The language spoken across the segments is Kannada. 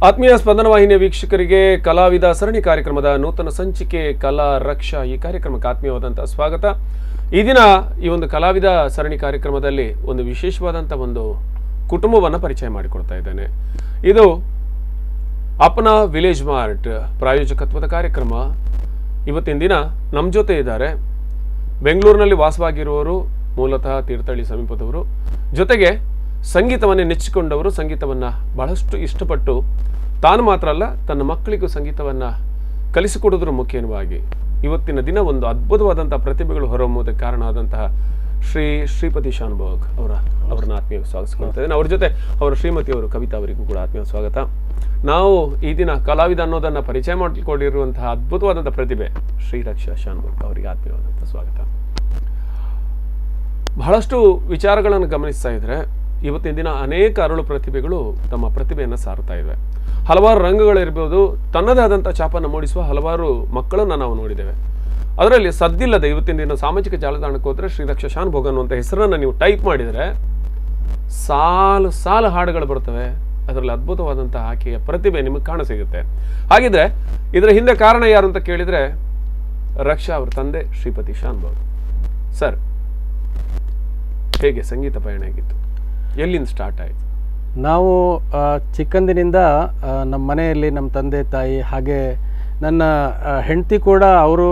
ಆತ್ಮೀಯ ಸ್ಪಂದನ ವಾಹಿನಿಯ ವೀಕ್ಷಕರಿಗೆ ಕಲಾವಿದ ಸರಣಿ ಕಾರ್ಯಕ್ರಮದ ನೂತನ ಸಂಚಿಕೆ ಕಲಾ ರಕ್ಷಾ ಈ ಕಾರ್ಯಕ್ರಮಕ್ಕೆ ಆತ್ಮೀಯವಾದಂತಹ ಸ್ವಾಗತ. ಈ ದಿನ ಈ ಒಂದು ಕಲಾವಿದ ಸರಣಿ ಕಾರ್ಯಕ್ರಮದಲ್ಲಿ ಒಂದು ವಿಶೇಷವಾದಂಥ ಒಂದು ಕುಟುಂಬವನ್ನು ಪರಿಚಯ ಮಾಡಿಕೊಡ್ತಾ ಇದ್ದೇನೆ. ಇದು ಅಪನಾ ವಿಲೇಜ್ ಮಾರ್ಟ್ ಪ್ರಾಯೋಜಕತ್ವದ ಕಾರ್ಯಕ್ರಮ. ಇವತ್ತಿನ ದಿನ ನಮ್ಮ ಜೊತೆ ಇದ್ದಾರೆ ಬೆಂಗಳೂರಿನಲ್ಲಿ ವಾಸವಾಗಿರುವವರು, ಮೂಲತಃ ತೀರ್ಥಹಳ್ಳಿ ಸಮೀಪದವರು, ಜೊತೆಗೆ ಸಂಗೀತವನ್ನೇ ನೆಚ್ಚಿಕೊಂಡವರು, ಸಂಗೀತವನ್ನು ಬಹಳಷ್ಟು ಇಷ್ಟಪಟ್ಟು ತಾನು ಮಾತ್ರ ಅಲ್ಲ ತನ್ನ ಮಕ್ಕಳಿಗೂ ಸಂಗೀತವನ್ನು ಕಲಿಸಿಕೊಡೋದ್ರ ಮುಖ್ಯವಾಗಿ ಇವತ್ತಿನ ದಿನ ಒಂದು ಅದ್ಭುತವಾದಂಥ ಪ್ರತಿಭೆಗಳು ಹೊರಹೊಮ್ಮೋದಕ್ಕೆ ಕಾರಣ ಆದಂತಹ ಶ್ರೀಪತಿ ಶಾನುಭೋಗ್ ಅವರನ್ನ ಆತ್ಮೀಯ ಸ್ವಾಗತಿಸ್ಕೊಳ್ತಾ ಇದ್ದೇನೆ. ಅವ್ರ ಜೊತೆ ಅವರ ಶ್ರೀಮತಿಯವರು ಕವಿತಾ ಅವರಿಗೂ ಕೂಡ ಆತ್ಮೀಯ ಸ್ವಾಗತ. ನಾವು ಈ ದಿನ ಕಲಾವಿದ ಅನ್ನೋದನ್ನು ಪರಿಚಯ ಮಾಡಿಕೊಂಡಿರುವಂತಹ ಅದ್ಭುತವಾದಂಥ ಪ್ರತಿಭೆ ಶ್ರೀರಕ್ಷಾ ಶಾನುಭೋಗ್ ಅವರಿಗೆ ಆತ್ಮೀಯವಾದಂಥ ಸ್ವಾಗತ. ಬಹಳಷ್ಟು ವಿಚಾರಗಳನ್ನು ಗಮನಿಸ್ತಾ ಇದ್ರೆ ಇವತ್ತಿನ ದಿನ ಅನೇಕ ಅರಳು ಪ್ರತಿಭೆಗಳು ತಮ್ಮ ಪ್ರತಿಭೆಯನ್ನು ಸಾರ್ತಾ ಇವೆ. ಹಲವಾರು ರಂಗಗಳಿರ್ಬೋದು, ತನ್ನದೇ ಆದಂಥ ಛಾಪನ್ನು ಮೂಡಿಸುವ ಹಲವಾರು ಮಕ್ಕಳನ್ನು ನಾವು ನೋಡಿದ್ದೇವೆ. ಅದರಲ್ಲಿ ಸದ್ದಿಲ್ಲದೆ ಇವತ್ತಿನ ದಿನ ಸಾಮಾಜಿಕ ಜಾಲತಾಣಕ್ಕೆ ಹೋದರೆ ಶ್ರೀರಕ್ಷಾ ಶಾನುಭೋಗ್ ಅನ್ನುವಂಥ ಹೆಸರನ್ನು ನೀವು ಟೈಪ್ ಮಾಡಿದರೆ ಸಾಲು ಹಾಡುಗಳು ಬರ್ತವೆ. ಅದರಲ್ಲಿ ಅದ್ಭುತವಾದಂಥ ಆಕೆಯ ಪ್ರತಿಭೆ ನಿಮಗೆ ಕಾಣಸಿಗುತ್ತೆ. ಹಾಗಿದ್ರೆ ಇದರ ಹಿಂದೆ ಕಾರಣ ಯಾರು ಅಂತ ಕೇಳಿದರೆ ರಕ್ಷಾ ಅವ್ರ ತಂದೆ ಶ್ರೀಪತಿ ಶಾನುಭೋಗ್ ಸರ್. ಹೇಗೆ ಸಂಗೀತ ಪಯಣ ಆಗಿತ್ತು? ಎಲ್ಲಿಂದ ಸ್ಟಾರ್ಟ್ ಆಯಿತು? ನಾವು ಚಿಕ್ಕಂದಿನಿಂದ ನಮ್ಮ ಮನೆಯಲ್ಲಿ ನಮ್ಮ ತಂದೆ ತಾಯಿ ಹಾಗೆ ನನ್ನ ಹೆಂಡತಿ ಕೂಡ ಅವರು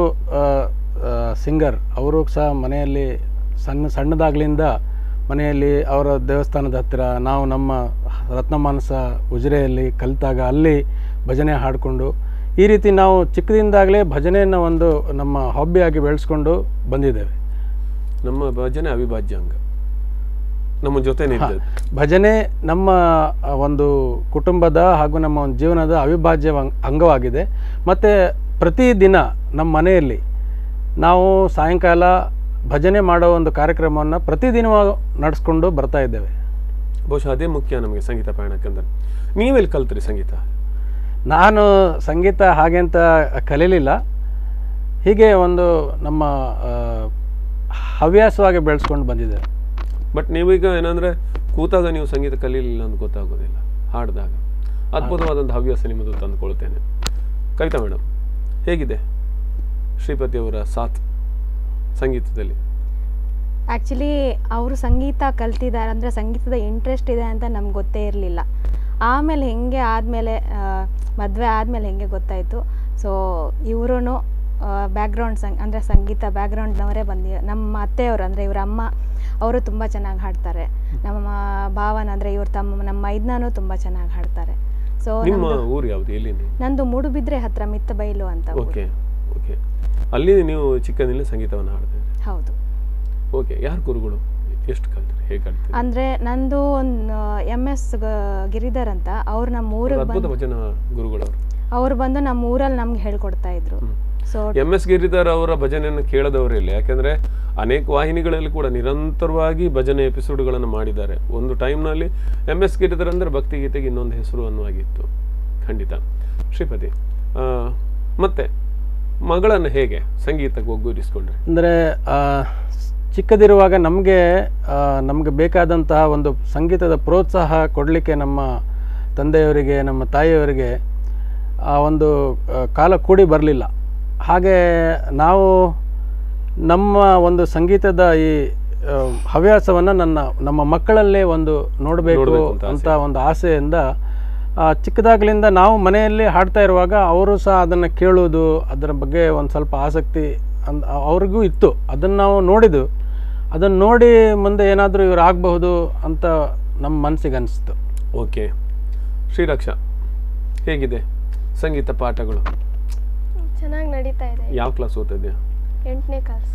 ಸಿಂಗರ್. ಅವರು ಸಹ ಮನೆಯಲ್ಲಿ ಸಣ್ಣದಾಗ್ಲಿಂದ ಮನೆಯಲ್ಲಿ ಅವರ ದೇವಸ್ಥಾನದ ಹತ್ತಿರ ನಾವು ನಮ್ಮ ರತ್ನಮಾನಸ ಉಜಿರೆಯಲ್ಲಿ ಕಲಿತಾಗ ಅಲ್ಲಿ ಭಜನೆ ಹಾಡಿಕೊಂಡು ಈ ರೀತಿ ನಾವು ಚಿಕ್ಕದಿಂದಾಗಲೇ ಭಜನೆಯನ್ನು ಒಂದು ನಮ್ಮ ಹಾಬಿಯಾಗಿ ಬೆಳೆಸ್ಕೊಂಡು ಬಂದಿದ್ದೇವೆ. ನಮ್ಮ ಭಜನೆ ಅವಿಭಾಜ್ಯ ಅಂಗ, ನಮ್ಮ ಜೊತೆ ಭಜನೆ ನಮ್ಮ ಒಂದು ಕುಟುಂಬದ ಹಾಗೂ ನಮ್ಮ ಒಂದು ಜೀವನದ ಅವಿಭಾಜ್ಯ ಅಂಗವಾಗಿದೆ. ಮತ್ತು ಪ್ರತಿದಿನ ನಮ್ಮ ಮನೆಯಲ್ಲಿ ನಾವು ಸಾಯಂಕಾಲ ಭಜನೆ ಮಾಡೋ ಒಂದು ಕಾರ್ಯಕ್ರಮವನ್ನು ಪ್ರತಿದಿನ ನಡೆಸ್ಕೊಂಡು ಬರ್ತಾ ಇದ್ದೇವೆ. ಬಹುಶಃ ಅದೇ ಮುಖ್ಯ ನಮಗೆ ಸಂಗೀತ ಪಯಣಕ್ಕಂದ್ರೆ. ನೀವೆಲ್ಲಿ ಕಲ್ತ್ರಿ ಸಂಗೀತ? ನಾನು ಸಂಗೀತ ಹಾಗೆ ಅಂತ ಕಲೀಲಿಲ್ಲ, ಹೀಗೆ ಒಂದು ನಮ್ಮ ಹವ್ಯಾಸವಾಗಿ ಬೆಳೆಸ್ಕೊಂಡು ಬಂದಿದ್ದೇವೆ. ಬಟ್ ನೀವೀಗ ಏನಂದರೆ ಕೂತಾಗ ನೀವು ಸಂಗೀತ ಕಲೀಲಿಲ್ಲ ಅಂತ ಗೊತ್ತಾಗೋದಿಲ್ಲ, ಹಾಡಿದಾಗ ಅದ್ಭುತವಾದಂಥ ಹವ್ಯಾಸ ನಿಮ್ಮದು ತಂದುಕೊಳ್ತೇನೆ. ಕವಿತಾ ಮೇಡಮ್, ಹೇಗಿದೆ ಶ್ರೀಪತಿಯವರ ಸಾಥ್ ಸಂಗೀತದಲ್ಲಿ? ಆ್ಯಕ್ಚುಲಿ ಅವರು ಸಂಗೀತ ಕಲ್ತಿದ್ದಾರೆ ಅಂದರೆ ಸಂಗೀತದ ಇಂಟ್ರೆಸ್ಟ್ ಇದೆ ಅಂತ ನಮ್ಗೆ ಗೊತ್ತೇ ಇರಲಿಲ್ಲ. ಆಮೇಲೆ ಹೆಂಗೆ ಆದಮೇಲೆ ಮದುವೆ ಆದಮೇಲೆ ಹೆಂಗೆ ಗೊತ್ತಾಯಿತು. ಸೊ ಇವರು ಬ್ಯಾಕ್ಗ್ರೌಂಡ್ ಅಂದರೆ ಸಂಗೀತ ಬ್ಯಾಕ್ಗ್ರೌಂಡ್ನವರೇ ನಮ್ಮ ಅತ್ತೆಯವರು ಅಂದರೆ ಇವರ ಅಮ್ಮ ಅವರು ತುಂಬ ಚೆನ್ನಾಗಿ ಹಾಡ್ತಾರೆ. ನಮ್ಮ ಭಾವನ ಅಂದರೆ ಇವ್ರ ನಮ್ಮ ಮೈದ್ನೂ ತುಂಬ ಚೆನ್ನಾಗಿ ಹಾಡ್ತಾರೆ. ಸೊ ನಿಮ್ಮ ಊರು ಯಾವುದು? ಎಲ್ಲಿ? ನಂದು ಮೂಡುಬಿದ್ರೆ ಹತ್ರ ಮಿತ್ತಬೈಲು ಅಂತ. Okay okay. ಅಲ್ಲಿ ನೀವು ಚಿಕ್ಕಂದಿನ ಸಂಗೀತವನ್ನು ಹಾಡ್ತೀರಿ? ಹೌದು. ಓಕೆ. ಯಾರು ಗುರುಗಳು? ಎಷ್ಟು ಕಲ್ತ್ರಿ? ಹೇಗೆ ಕಲ್ತ್ರಿ? ಅಂದರೆ ನಂದು ಒಂದು MS ಗಿರಿಧರ್ ಅಂತ, ಅವ್ರು ನಮ್ಮ ಊರಿಗೆ ಅದ್ಭುತ ಭಜನ ಗುರುಗಳು. ಅವ್ರು ಬಂದು ನಮ್ಮ ಊರಲ್ಲಿ ನಮ್ಗೆ ಹೇಳ್ಕೊಡ್ತಾ ಇದ್ರು. ಸೊ MS ಗಿರಿಧರ್ ಅವರ ಭಜನೆಯನ್ನು ಕೇಳದವರಿಲ್ಲ, ಯಾಕೆಂದ್ರೆ ಅನೇಕ ವಾಹಿನಿಗಳಲ್ಲಿ ಕೂಡ ನಿರಂತರವಾಗಿ ಭಜನೆ ಎಪಿಸೋಡ್ಗಳನ್ನು ಮಾಡಿದ್ದಾರೆ. ಒಂದು ಟೈಮ್ನಲ್ಲಿ MS ಗಿರಿಧರ್ ಅಂದರೆ ಭಕ್ತಿಗೀತೆಗೆ ಇನ್ನೊಂದು ಹೆಸರು ಅನ್ನುವಾಗಿತ್ತು. ಖಂಡಿತ. ಶ್ರೀಪತಿ, ಮತ್ತೆ ಮಗಳನ್ನು ಹೇಗೆ ಸಂಗೀತಕ್ಕೆ ಒಗ್ಗೂಡಿಸ್ಕೊಂಡ್ರೆ? ಅಂದರೆ ಚಿಕ್ಕದಿರುವಾಗ ನಮಗೆ ಬೇಕಾದಂತಹ ಒಂದು ಸಂಗೀತದ ಪ್ರೋತ್ಸಾಹ ಕೊಡಲಿಕ್ಕೆ ನಮ್ಮ ತಂದೆಯವರಿಗೆ ನಮ್ಮ ತಾಯಿಯವರಿಗೆ ಆ ಒಂದು ಕಾಲ ಕೂಡಿ ಬರಲಿಲ್ಲ. ಹಾಗೆ ನಾವು ನಮ್ಮ ಒಂದು ಸಂಗೀತದ ಈ ಹವ್ಯಾಸವನ್ನು ನಮ್ಮ ಮಕ್ಕಳಲ್ಲೇ ಒಂದು ನೋಡಬೇಕು ಅಂತ ಒಂದು ಆಸೆಯಿಂದ ಚಿಕ್ಕದಾಗಲಿಂದ ನಾವು ಮನೆಯಲ್ಲಿ ಹಾಡ್ತಾ ಇರುವಾಗ ಅವರು ಸಹ ಅದನ್ನು ಕೇಳೋದು, ಅದರ ಬಗ್ಗೆ ಒಂದು ಸ್ವಲ್ಪ ಆಸಕ್ತಿ ಅವ್ರಿಗೂ ಇತ್ತು. ಅದನ್ನು ನಾವು ನೋಡಿದ್ದು, ಅದನ್ನು ನೋಡಿ ಮುಂದೆ ಏನಾದರೂ ಇವರು ಆಗಬಹುದು ಅಂತ ನಮ್ಮ ಮನಸ್ಸಿಗೆ ಅನಿಸ್ತು. ಓಕೆ. ಶ್ರೀರಕ್ಷಾ, ಹೇಗಿದೆ ಸಂಗೀತ ಪಾಠಗಳು? ಚೆನ್ನಾಗಿ ನಡೀತಾ ಇದೆ. ಯಾವ ಕ್ಲಾಸ್ ಓದ್ತಾ ಇದೆಯಾ? 8ನೇ ಕ್ಲಾಸ್.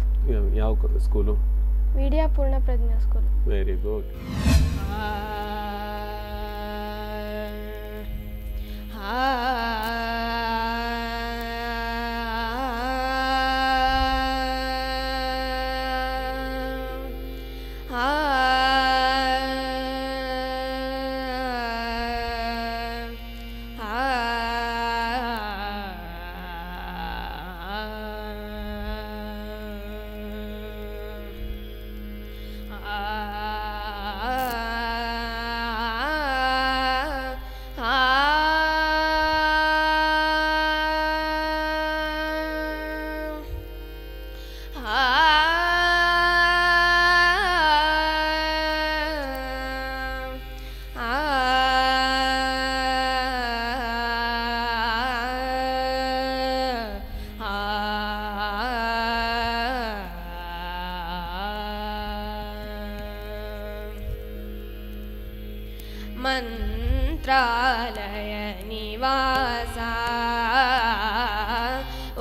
ಯಾವ ಸ್ಕೂಲು? ವಿದ್ಯಾ Poorna Prajna school. Very good. ಆ ಮಂತ್ರಾಲಯ ನಿವಾಸ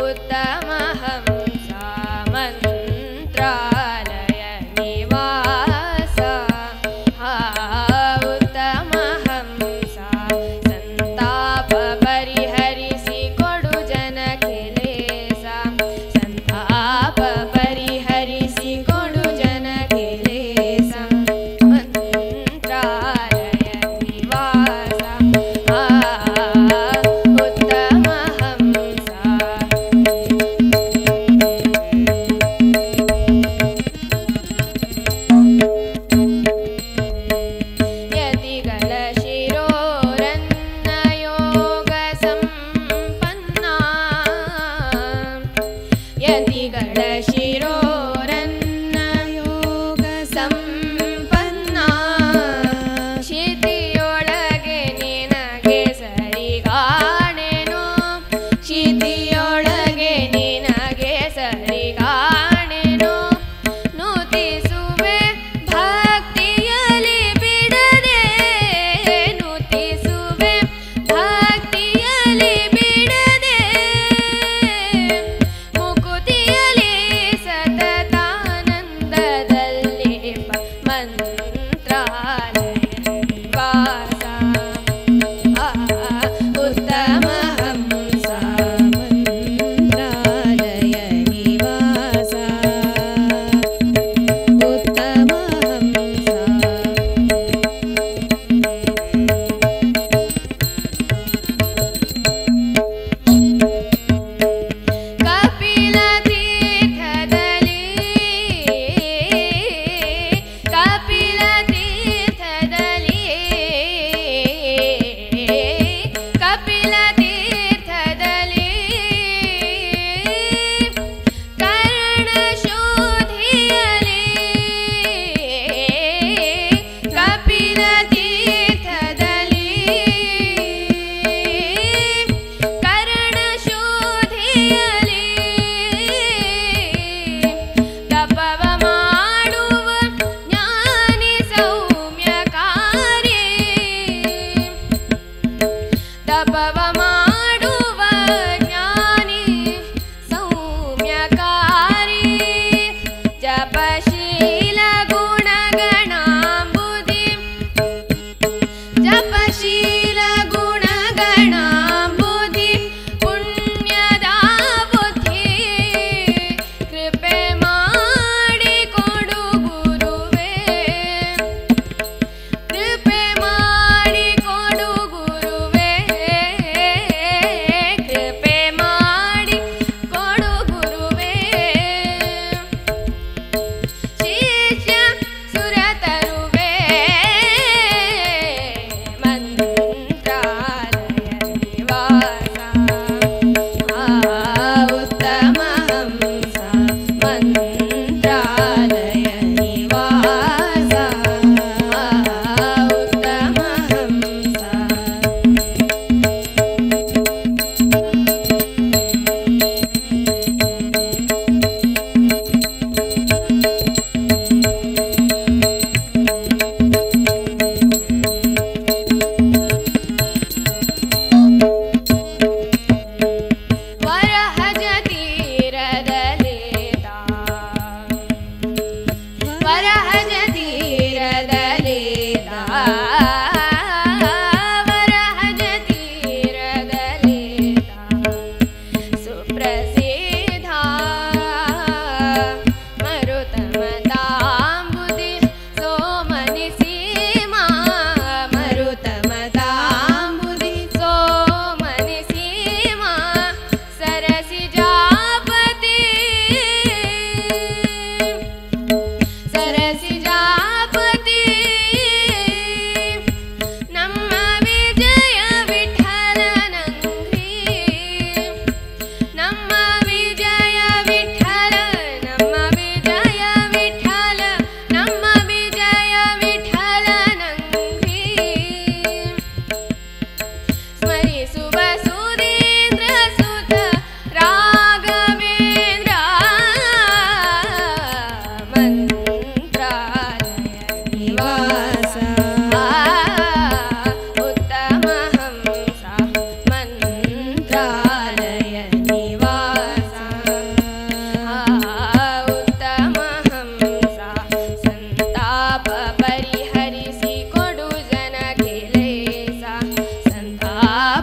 ಉತ್ತಮ ಹಂಸ ಮಂತ್ರಾಲಯ ನಿವಾಸ ಉತ್ತಮ ಹಂಸ ಸಂತಾಪ ಪರಿಹರಿಸಿ ಕೊಡು ಜನಕ್ಕೆ ಲೇಸ ಸಂತಾಪ ಪರಿಹರಿಸಿ ಕೊಡು ಜನಕ್ಕೆ ಲೇಸ ಮಂತ್ರಾಲಯ ನಿವಾಸ ಉತ್ತಮ ಹಂಸ ಯತಿಗಳ ಶಿರೋರನ್ನ ಯೋಗ ಸಂಪನ್ನ ಯತಿಗಳ ಶಿರೋರನ್ನ ಯೋಗ ಸಂಪನ್ನ ಶಿತಿಯೊಳಗೆ ನಿನಗೆ ಸರಿಗಾಣೆನು ಶಿತಿಯೊಳಗೆ ನಿನಗೆ ಸರಿಗಾಣೆನು ನುತಿಸುವೆ ಭಕ್ತಿಯಲಿ ಬಿಡದೆ ನುತಿಸುವೆ ಭಕ್ತಿಯಲಿ ಬಿಡದೆ ಮುಕುತಿಯಲಿ ಸತತಾನಂದದಲ್ಲಿ ಮಂತ್ರಾಲಯ ನಿವಾಸ ಉತ್ತಮ ಹಂಸ ಮಂತ್ರಾಲಯ ನಿವಾಸ ಉತ್ತಮ ಹಂಸ ಕಪಿಲ ತೀರ್ಥದಲ್ಲಿ ಕಪಿಲ ತೀರ್ಥದಲ್ಲಿ ಕಪಿಲ ತೀರ್ಥದಲ್ಲಿ ಕರ್ಣ ಶೋಧಿಯಲಿ ಕಪಿಲ ತೀರ್ಥದಲ್ಲಿ ಕರ್ಣ ಶೋಧಿಯಲಿ ತಪವ ಮಾಡುವ ಜ್ಞಾನಿ ಸೌಮ್ಯಕಾರಿ ತಪವ ಮಾಡುವ ಜ್ಞಾನಿ ಸೌಮ್ಯಕಾರಿ ಜಪಶೀಲ ಗುಣಗಣಾಂಬುಧಿ ಜಪಶೀಲ ಗುಣಗಣಾಂಬುಧಿ ಪುಣ್ಯದ ಬುದ್ಧಿ ಕೃಪೆ ಮಾಡಿ ಕೊಡು ಗುರುವೇ ಕೃಪೆ ಮಾಡಿ ಕೊಡು ಗುರುವೇ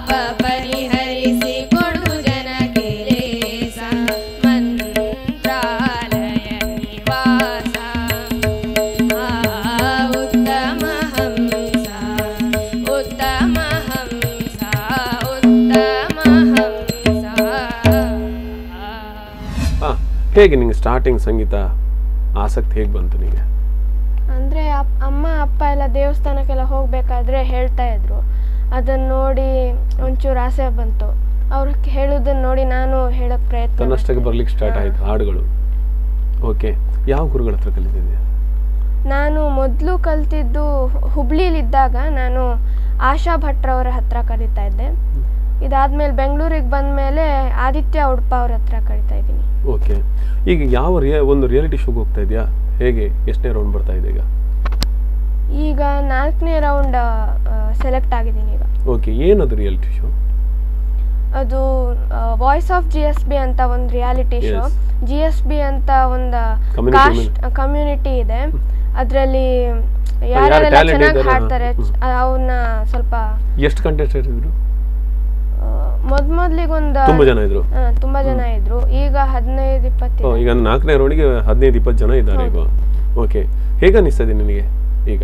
ತಾಪ ಪರಿಹರಿಸಿ ಕೊಡು ಜನಕ್ಕೆ ಲೇಸ ಮಂತ್ರಾಲಯ ನಿವಾಸ ಉತ್ತಮ ಹಂಸ ಉತ್ತಮ ಹಂಸ ಉತ್ತಮ ಹಂಸ. ಹೇಗೆ ನಿಂಗೆ ಸ್ಟಾರ್ಟಿಂಗ್ ಸಂಗೀತ ಆಸಕ್ತಿ ಹೇಗೆ ಬಂತು ನಿಮಗೆ? ಅಂದರೆ ಅಮ್ಮ ಅಪ್ಪ ಎಲ್ಲ ದೇವಸ್ಥಾನಕ್ಕೆಲ್ಲ ಹೋಗಬೇಕಾದ್ರೆ ಹೇಳ್ತಾ ಇದ್ರು, ಅದನ್ನು ನೋಡಿ ಒಂಚೂರು ಆಸೆ ಬಂತು. ಅವ್ರು ಹೇಳೋದನ್ನು ನೋಡಿ ನಾನು ಹೇಳೋಕ್ಕೆ ಪ್ರಯತ್ನ ತನ್ನಷ್ಟಕ್ಕೆ ಬರ್ಲಿಕ್ಕೆ ಸ್ಟಾರ್ಟ್ ಆಯಿತು ಹಾಡುಗಳು. ಓಕೆ, ಯಾವ ಗುರುಗಳ ಹತ್ರ ಕಲಿತಿದ್ದೆ? ನಾನು ಮೊದಲು ಕಲ್ತಿದ್ದು ಹುಬ್ಳಿಲಿದ್ದಾಗ ನಾನು ಆಶಾ ಭಟ್ರವರ ಹತ್ರ ಕಲಿತಾ ಇದ್ದೆ. ಇದಾದ್ಮೇಲೆ ಬೆಂಗಳೂರಿಗೆ ಬಂದಮೇಲೆ ಆದಿತ್ಯ ಉಡುಪ ಅವ್ರ ಹತ್ರ ಕಲಿತಾ ಇದ್ದೀನಿ. ಓಕೆ, ಈಗ ಯಾವ ಒಂದು ರಿಯಾಲಿಟಿ ಶೋಗೆ ಹೋಗ್ತಾ ಇದೆಯಾ? ಹೇಗೆ, ಎಷ್ಟನೇ ರೌಂಡ್ ಬರ್ತಾ ಇದೆ ಈಗ? ಈಗ 4ನೇ ರೌಂಡ್ ಸೆಲೆಕ್ಟ್ ಆಗಿದ್ದೀನಿ ಈಗ. ಓಕೆ, ಏನದು ರಿಯಾಲಿಟಿ ಶೋ? ಅದು ವಾಯ್ಸ್ ಆಫ್ GSB ಅಂತ ಒಂದು ರಿಯಾಲಿಟಿ ಶೋ. GSB ಅಂತ ಒಂದು ಕಾಸ್ಟ್ ಕಮ್ಯುನಿಟಿ ಇದೆ. ಅದರಲ್ಲಿ ಯಾರೆಲ್ಲ ಚೆನ್ನಾಗಿ ಹಾಡ್ತಾರೆ ಅವ್ರನ್ನ ಸ್ವಲ್ಪ. ಎಷ್ಟು ಕಂಟೆಸ್ಟೆಂಟ್ ಇದ್ರು? ಮೊದ್ಲಿಗೆ ಒಂದು ತುಂಬಾ ಜನ ಇದ್ರು. ಈಗ 15-20. ಈಗ 4ನೇ ರೌಂಡ್ಗೆ 15-20 ಜನ ಇದ್ದಾರೆ ಈಗ. ಓಕೆ, ಹೇಗೆ ಅನಿಸ್ತದೆ ನಿನಗೆ ಈಗ?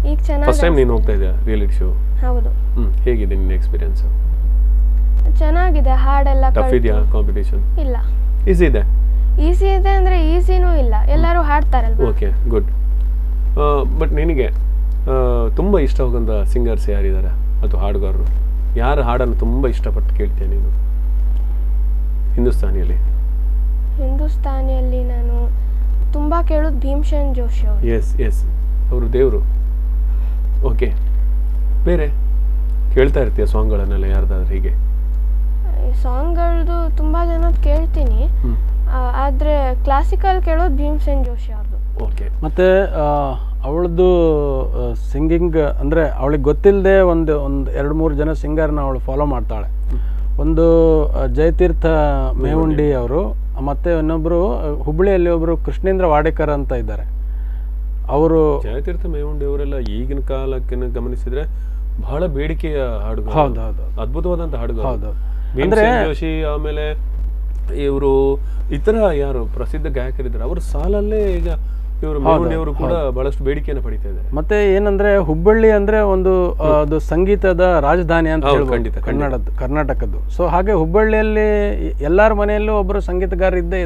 ಈಗ ಚೆನ್ನಾಗಿ. ಫಸ್ಟ್ ಟೈಮ್ ನೀನು ಹೋಗ್ತಾ ಇದೆಯಾ ರಿಯಾಲಿಟಿ ಶೋ? ಹೌದು. ಹೇಗಿದೆ ನಿನ್ನ ಎಕ್ಸ್ಪೀರಿಯನ್ಸ್? ಚೆನ್ನಾಗಿದೆ. ಹಾಡೆಲ್ಲ ಟಫ್ ಇದೆಯಾ ಕಾಂಪಿಟೇಷನ್? ಇಲ್ಲ, ಈಸಿ ಇದೆ. ಈಸಿ ಇದೆ ಅಂದ್ರೆ ಈಸಿನೂ ಇಲ್ಲ, ಎಲ್ಲರೂ ಹಾಡ್ತಾರಲ್ವಾ. Okay, good. ಬಟ್ ನಿನಗೆ ತುಂಬ ಇಷ್ಟವಾಗಂತ ಸಿಂಗರ್ಸ್ ಯಾರಿದ್ದಾರೆ ಅಥವಾ ಹಾಡುಗಾರರು? ಯಾರ ಹಾಡನ್ನು ತುಂಬ ಇಷ್ಟಪಟ್ಟು ಕೇಳ್ತೀಯ ನೀನು ಹಿಂದೂಸ್ತಾನಿಯಲ್ಲಿ? ಹಿಂದೂಸ್ತಾನಿಯಲ್ಲಿ ನಾನು ತುಂಬ ಕೇಳೋದು ಭೀಮ್ಸೇನ್ ಜೋಶಿ ಅವರು. ಎಸ್, ಅವರು ದೇವರು. ಓಕೆ, ಬೇರೆ ಕೇಳ್ತಾ ಇರ್ತೀಯ ಸಾಂಗ್ಗಳನ್ನೆಲ್ಲ ಯಾರ್ದಾದ್ರೆ? ಹೀಗೆ ಸಾಂಗ್ಗಳದ್ದು ತುಂಬ ಜನದ ಕೇಳ್ತೀನಿ, ಆದರೆ ಕ್ಲಾಸಿಕಲ್ ಕೇಳೋದು ಭೀಮ್ಸೇನ್ ಜೋಶಿ ಅವ್ರದ್ದು. ಓಕೆ, ಮತ್ತು ಅವಳದ್ದು ಸಿಂಗಿಂಗ್ ಅಂದರೆ ಅವಳಿಗೆ ಗೊತ್ತಿಲ್ಲದೆ ಒಂದು 2-3 ಜನ ಸಿಂಗರ್ನ ಅವಳು ಫಾಲೋ ಮಾಡ್ತಾಳೆ. ಒಂದು ಜಯತೀರ್ಥ ಮೇವುಂಡಿ ಅವರು, ಮತ್ತು ಇನ್ನೊಬ್ಬರು ಹುಬ್ಬಳ್ಳಿಯಲ್ಲಿ ಒಬ್ಬರು ಕೃಷ್ಣೇಂದ್ರ ವಾಡೇಕರ್ ಅಂತ ಇದ್ದಾರೆ. ಅವರು ಜಯತೀರ್ಥ ಮೇವುಂಡಿ ಅವರೆಲ್ಲ ಈಗಿನ ಕಾಲಕ್ಕೆ ಗಮನಿಸಿದ್ರೆ ಬಹಳ ಬೇಡಿಕೆಯ ಹಾಡುಗಳು. ಹೌದು, ಅದ್ಭುತವಾದಂಥ ಹಾಡುಗಳು. ಹೌದು. ಭೀಮ್ಸೇನ್ ಜೋಶಿ, ಆಮೇಲೆ ಇವರು ಇತರ ಯಾರು ಪ್ರಸಿದ್ಧ ಗಾಯಕರಿದ್ದಾರೆ ಅವರ ಸಾಲಲ್ಲೇ ಈಗ ಇವರು ಮೇವುಂಡಿಯವರು ಕೂಡ ಬಹಳಷ್ಟು ಬೇಡಿಕೆಯನ್ನು ಪಡಿತಾ ಇದ್ದಾರೆ. ಮತ್ತೆ ಏನಂದ್ರೆ ಹುಬ್ಬಳ್ಳಿ ಅಂದ್ರೆ ಒಂದು ಅದು ಸಂಗೀತದ ರಾಜಧಾನಿ ಅಂತ ಹೇಳ್ಬೋದು ಕರ್ನಾಟಕದ್ದು. ಸೊ ಹಾಗೆ ಹುಬ್ಬಳ್ಳಿಯಲ್ಲಿ ಎಲ್ಲಾರ ಮನೆಯಲ್ಲೂ ಒಬ್ಬರು ಸಂಗೀತಗಾರ ಇದ್ದೇ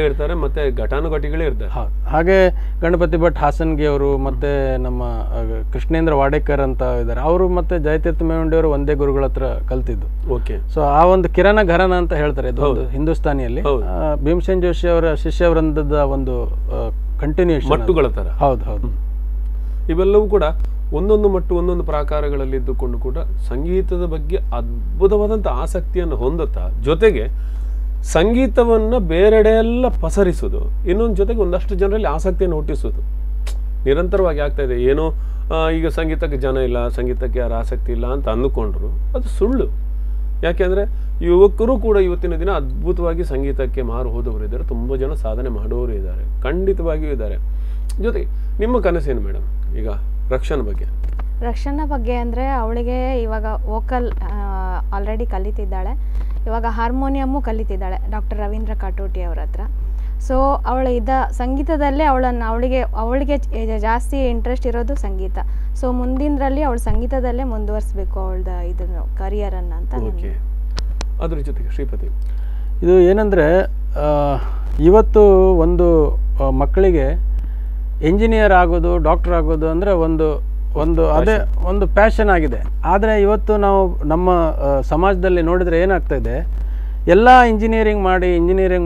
ಇರ್ತಾರೆ, ಮತ್ತೆ ಘಟಾನುಘಟಿಗಳೇ ಇರ್ತಾರೆ. ಹಾಗೆ ಗಣಪತಿ ಭಟ್ ಹಾಸನ್ಗಿ ಅವರು, ಮತ್ತೆ ನಮ್ಮ ಕೃಷ್ಣೇಂದ್ರ ವಾಡೇಕರ್ ಅಂತ ಇದ್ದಾರೆ. ಅವರು ಮತ್ತೆ ಜಯತೀರ್ಥ ಮೇವುಂಡಿ ಅವರು ಒಂದೇ ಗುರುಗಳ ಹತ್ರ ಕಲ್ತಿದ್ದು. ಓಕೆ, ಸೊ ಆ ಒಂದು ಕಿರಣ ಘರನ ಅಂತ ಹೇಳ್ತಾರೆ ಹಿಂದೂಸ್ತಾನಿಯಲ್ಲಿ. ಭೀಮ್ಸೇನ್ ಜೋಶಿ ಅವರ ಶಿಷ್ಯವೃಂದದ ಒಂದು ಕಂಟಿನ್ಯೂಷನ್ ಮಟ್ಟುಗಳ ತರ. ಹೌದು. ಇವೆಲ್ಲವೂ ಕೂಡ ಒಂದೊಂದು ಮಟ್ಟು ಒಂದೊಂದು ಪ್ರಾಕಾರಗಳಲ್ಲಿ ಇದ್ದುಕೊಂಡು ಕೂಡ ಸಂಗೀತದ ಬಗ್ಗೆ ಅದ್ಭುತವಾದಂಥ ಆಸಕ್ತಿಯನ್ನು ಹೊಂದುತ್ತಾ, ಜೊತೆಗೆ ಸಂಗೀತವನ್ನು ಬೇರೆಡೆಯೆಲ್ಲ ಪಸರಿಸೋದು, ಇನ್ನೊಂದು ಜೊತೆಗೆ ಒಂದಷ್ಟು ಜನರಲ್ಲಿ ಆಸಕ್ತಿಯನ್ನು ಹುಟ್ಟಿಸೋದು ನಿರಂತರವಾಗಿ ಆಗ್ತಾ ಇದೆ. ಏನೋ ಈಗ ಸಂಗೀತಕ್ಕೆ ಜನ ಇಲ್ಲ, ಸಂಗೀತಕ್ಕೆ ಯಾರು ಆಸಕ್ತಿ ಇಲ್ಲ ಅಂತ ಅಂದುಕೊಂಡ್ರು ಅದು ಸುಳ್ಳು. ಯಾಕೆಂದರೆ ಯುವಕರು ಕೂಡ ಇವತ್ತಿನ ದಿನ ಅದ್ಭುತವಾಗಿ ಸಂಗೀತಕ್ಕೆ ಮಾರು ಹೋದವರು ಇದ್ದಾರೆ, ತುಂಬ ಜನ ಸಾಧನೆ ಮಾಡೋರು ಇದ್ದಾರೆ, ಖಂಡಿತವಾಗಿಯೂ ಇದ್ದಾರೆ. ಜೊತೆಗೆ ನಿಮ್ಮ ಕನಸೇನು ಮೇಡಮ್ ಈಗ ರಕ್ಷಣಾ ಬಗ್ಗೆ ಅಂದರೆ ಅವಳಿಗೆ ಇವಾಗ ವೋಕಲ್ ಆಲ್ರೆಡಿ ಕಲಿತಿದ್ದಾಳೆ, ಇವಾಗ ಹಾರ್ಮೋನಿಯಮ್ಮು ಕಲಿತಿದ್ದಾಳೆ ಡಾಕ್ಟರ್ ರವೀಂದ್ರ ಕಾಟೋಟಿ ಅವ್ರ ಹತ್ರ. ಸೊ ಅವಳು ಸಂಗೀತದಲ್ಲೇ ಅವಳಿಗೆ ಜಾಸ್ತಿ ಇಂಟ್ರೆಸ್ಟ್ ಇರೋದು ಸಂಗೀತ. ಸೊ ಮುಂದಿನದ್ರಲ್ಲಿ ಅವಳು ಸಂಗೀತದಲ್ಲೇ ಮುಂದುವರಿಸಬೇಕು ಅವಳದ ಇದನ್ನು ಕರಿಯರನ್ನು ಅಂತ. ಅದ್ರ ಜೊತೆಗೆ ಶ್ರೀಪತಿ, ಇದು ಏನಂದರೆ ಇವತ್ತು ಒಂದು ಮಕ್ಕಳಿಗೆ ಎಂಜಿನಿಯರ್ ಆಗೋದು, ಡಾಕ್ಟರ್ ಆಗೋದು ಅಂದರೆ ಒಂದು ಅದೇ ಒಂದು ಪ್ಯಾಷನ್ ಆಗಿದೆ. ಆದರೆ ಇವತ್ತು ನಾವು ನಮ್ಮ ಸಮಾಜದಲ್ಲಿ ನೋಡಿದರೆ ಏನಾಗ್ತಾ ಇದೆ, ಎಲ್ಲ ಇಂಜಿನಿಯರಿಂಗ್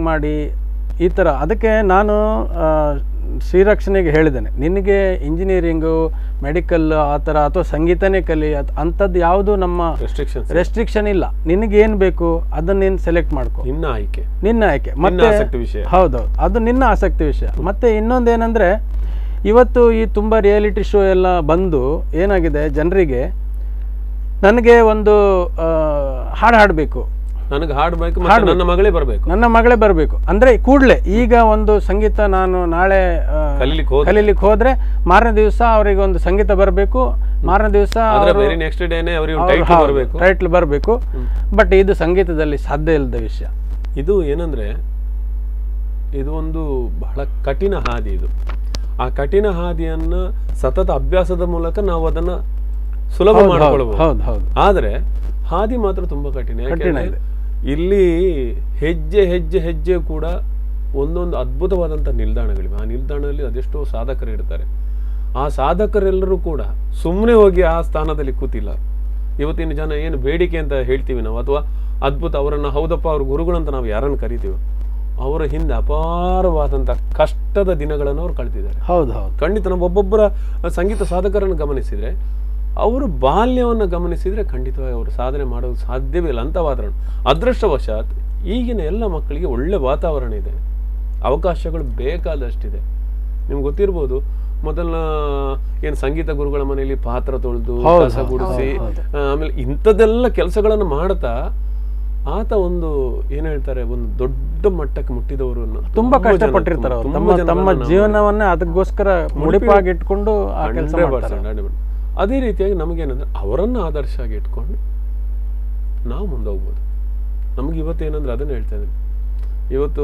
ಮಾಡಿ ಈ ಥರ. ಅದಕ್ಕೆ ನಾನು ಶ್ರೀರಕ್ಷಣೆಗೆ ಹೇಳಿದ್ದೇನೆ, ನಿನಗೆ ಇಂಜಿನಿಯರಿಂಗು, ಮೆಡಿಕಲ್ ಆ ಥರ ಅಥವಾ ಸಂಗೀತನೇ ಕಲಿ ಅಂಥದ್ದು ಯಾವುದು ನಮ್ಮ ರೆಸ್ಟ್ರಿಕ್ಷನ್ ಇಲ್ಲ. ನಿನಗೇನು ಬೇಕು ಅದನ್ನು ನೀನು ಸೆಲೆಕ್ಟ್ ಮಾಡ್ಕೊ, ನಿನ್ನ ಆಯ್ಕೆ ಮತ್ತೆ. ಹೌದೌದು, ಅದು ನಿನ್ನ ಆಸಕ್ತಿ ವಿಷಯ. ಮತ್ತು ಇನ್ನೊಂದೇನೆಂದರೆ ಇವತ್ತು ಈ ತುಂಬ ರಿಯಾಲಿಟಿ ಶೋ ಎಲ್ಲ ಬಂದು ಏನಾಗಿದೆ, ಜನರಿಗೆ ನನಗೆ ಒಂದು ಹಾಡು ಹಾಡಬೇಕು, ನನಗೆ ಹಾಡಬೇಕು ಮತ್ತು ನನ್ನ ಮಗಳೇ ಬರಬೇಕು, ನನ್ನ ಮಗಳೇ ಬರಬೇಕು ಅಂದರೆ ಕೂಡಲೇ ಈಗ ಒಂದು ಸಂಗೀತ ನಾನು ನಾಳೆ ಕಲೀಲಿಕ್ಕೆ ಹೋದ್ರೆ ಮಾರನೇ ದಿವಸ ಅವರಿಗೆ ಒಂದು ಸಂಗೀತ ಬರಬೇಕು, ಮಾರನೇ ದಿವಸ ನೆಕ್ಸ್ಟ್ ಡೇನೇ ಅವರಿಗೆ ಟೈಟ್ಲ್ ಬರಬೇಕು. ಬಟ್ ಇದು ಸಂಗೀತದಲ್ಲಿ ಸಾಧ್ಯ ಇಲ್ಲದ ವಿಷಯ. ಇದು ಏನಂದ್ರೆ ಇದು ಒಂದು ಬಹಳ ಕಠಿಣ ಹಾದಿ. ಇದು ಆ ಕಠಿಣ ಹಾದಿಯನ್ನ ಸತತ ಅಭ್ಯಾಸದ ಮೂಲಕ ನಾವು ಅದನ್ನ ಸುಲಭ ಮಾಡಿಕೊಳ್ಳಬಹುದು. ಆದರೆ ಹಾದಿ ಮಾತ್ರ ತುಂಬಾ ಕಠಿಣ. ಯಾಕೆಂದ್ರೆ ಇಲ್ಲಿ ಹೆಜ್ಜೆ ಹೆಜ್ಜೆ ಹೆಜ್ಜೆ ಕೂಡ ಒಂದೊಂದು ಅದ್ಭುತವಾದಂಥ ನಿಲ್ದಾಣಗಳಿವೆ. ಆ ನಿಲ್ದಾಣದಲ್ಲಿ ಅದೆಷ್ಟೋ ಸಾಧಕರು ಇರ್ತಾರೆ. ಆ ಸಾಧಕರೆಲ್ಲರೂ ಕೂಡ ಸುಮ್ಮನೆ ಹೋಗಿ ಆ ಸ್ಥಾನದಲ್ಲಿ ಕೂತಿಲ್ಲ. ಇವತ್ತಿನ ಜನ ಏನು ಬೇಡಿಕೆ ಅಂತ ಹೇಳ್ತೀವಿ ನಾವು, ಅಥವಾ ಅದ್ಭುತ ಅವರನ್ನು ಹೌದಪ್ಪ ಅವ್ರ ಗುರುಗಳಂತ ನಾವು ಯಾರನ್ನು ಕರಿತೀವಿ, ಅವರ ಹಿಂದೆ ಅಪಾರವಾದಂಥ ಕಷ್ಟದ ದಿನಗಳನ್ನು ಅವ್ರು ಕಳೆದಿದ್ದಾರೆ. ಖಂಡಿತ ನಾವು ಒಬ್ಬೊಬ್ಬರ ಸಂಗೀತ ಸಾಧಕರನ್ನು ಗಮನಿಸಿದರೆ, ಅವರು ಬಾಲ್ಯವನ್ನು ಗಮನಿಸಿದರೆ ಖಂಡಿತವಾಗಿ ಅವರು ಸಾಧನೆ ಮಾಡೋದು ಸಾಧ್ಯವೇ ಇಲ್ಲ ಅಂತ ವಾತಾವರಣ. ಅದೃಷ್ಟವಶಾತ್ ಈಗಿನ ಎಲ್ಲ ಮಕ್ಕಳಿಗೆ ಒಳ್ಳೆ ವಾತಾವರಣ ಇದೆ, ಅವಕಾಶಗಳು ಬೇಕಾದಷ್ಟಿದೆ. ನಿಮ್ಗೆ ಗೊತ್ತಿರ್ಬೋದು, ಮೊದಲ ಏನು ಸಂಗೀತ ಗುರುಗಳ ಮನೆಯಲ್ಲಿ ಪಾತ್ರ ತೊಳೆದು ಕಸ ಗುಡಿಸಿ ಆಮೇಲೆ ಇಂಥದ್ದೆಲ್ಲ ಕೆಲಸಗಳನ್ನು ಮಾಡ್ತಾ ಆತ ಒಂದು ಏನ್ ಹೇಳ್ತಾರೆ, ಒಂದು ದೊಡ್ಡ ಮಟ್ಟಕ್ಕೆ ಮುಟ್ಟಿದವರು ತುಂಬಾ ಕಷ್ಟಪಟ್ಟಿರ್ತಾರೆ. ತಮ್ಮ ಜೀವನವನ್ನ ಅದಕ್ಕೋಸ್ಕರ ಮುಡಿಪಾಗಿಟ್ಕೊಂಡು ಅದೇ ರೀತಿಯಾಗಿ ನಮಗೇನಂದ್ರೆ ಅವರನ್ನು ಆದರ್ಶ ಆಗಿ ಇಟ್ಕೊಂಡು ನಾವು ಮುಂದೋಗ್ಬೋದು. ನಮ್ಗೆ ಇವತ್ತು ಏನಂದ್ರೆ ಅದನ್ನ ಹೇಳ್ತಾ ಇದ್ದೀನಿ, ಇವತ್ತು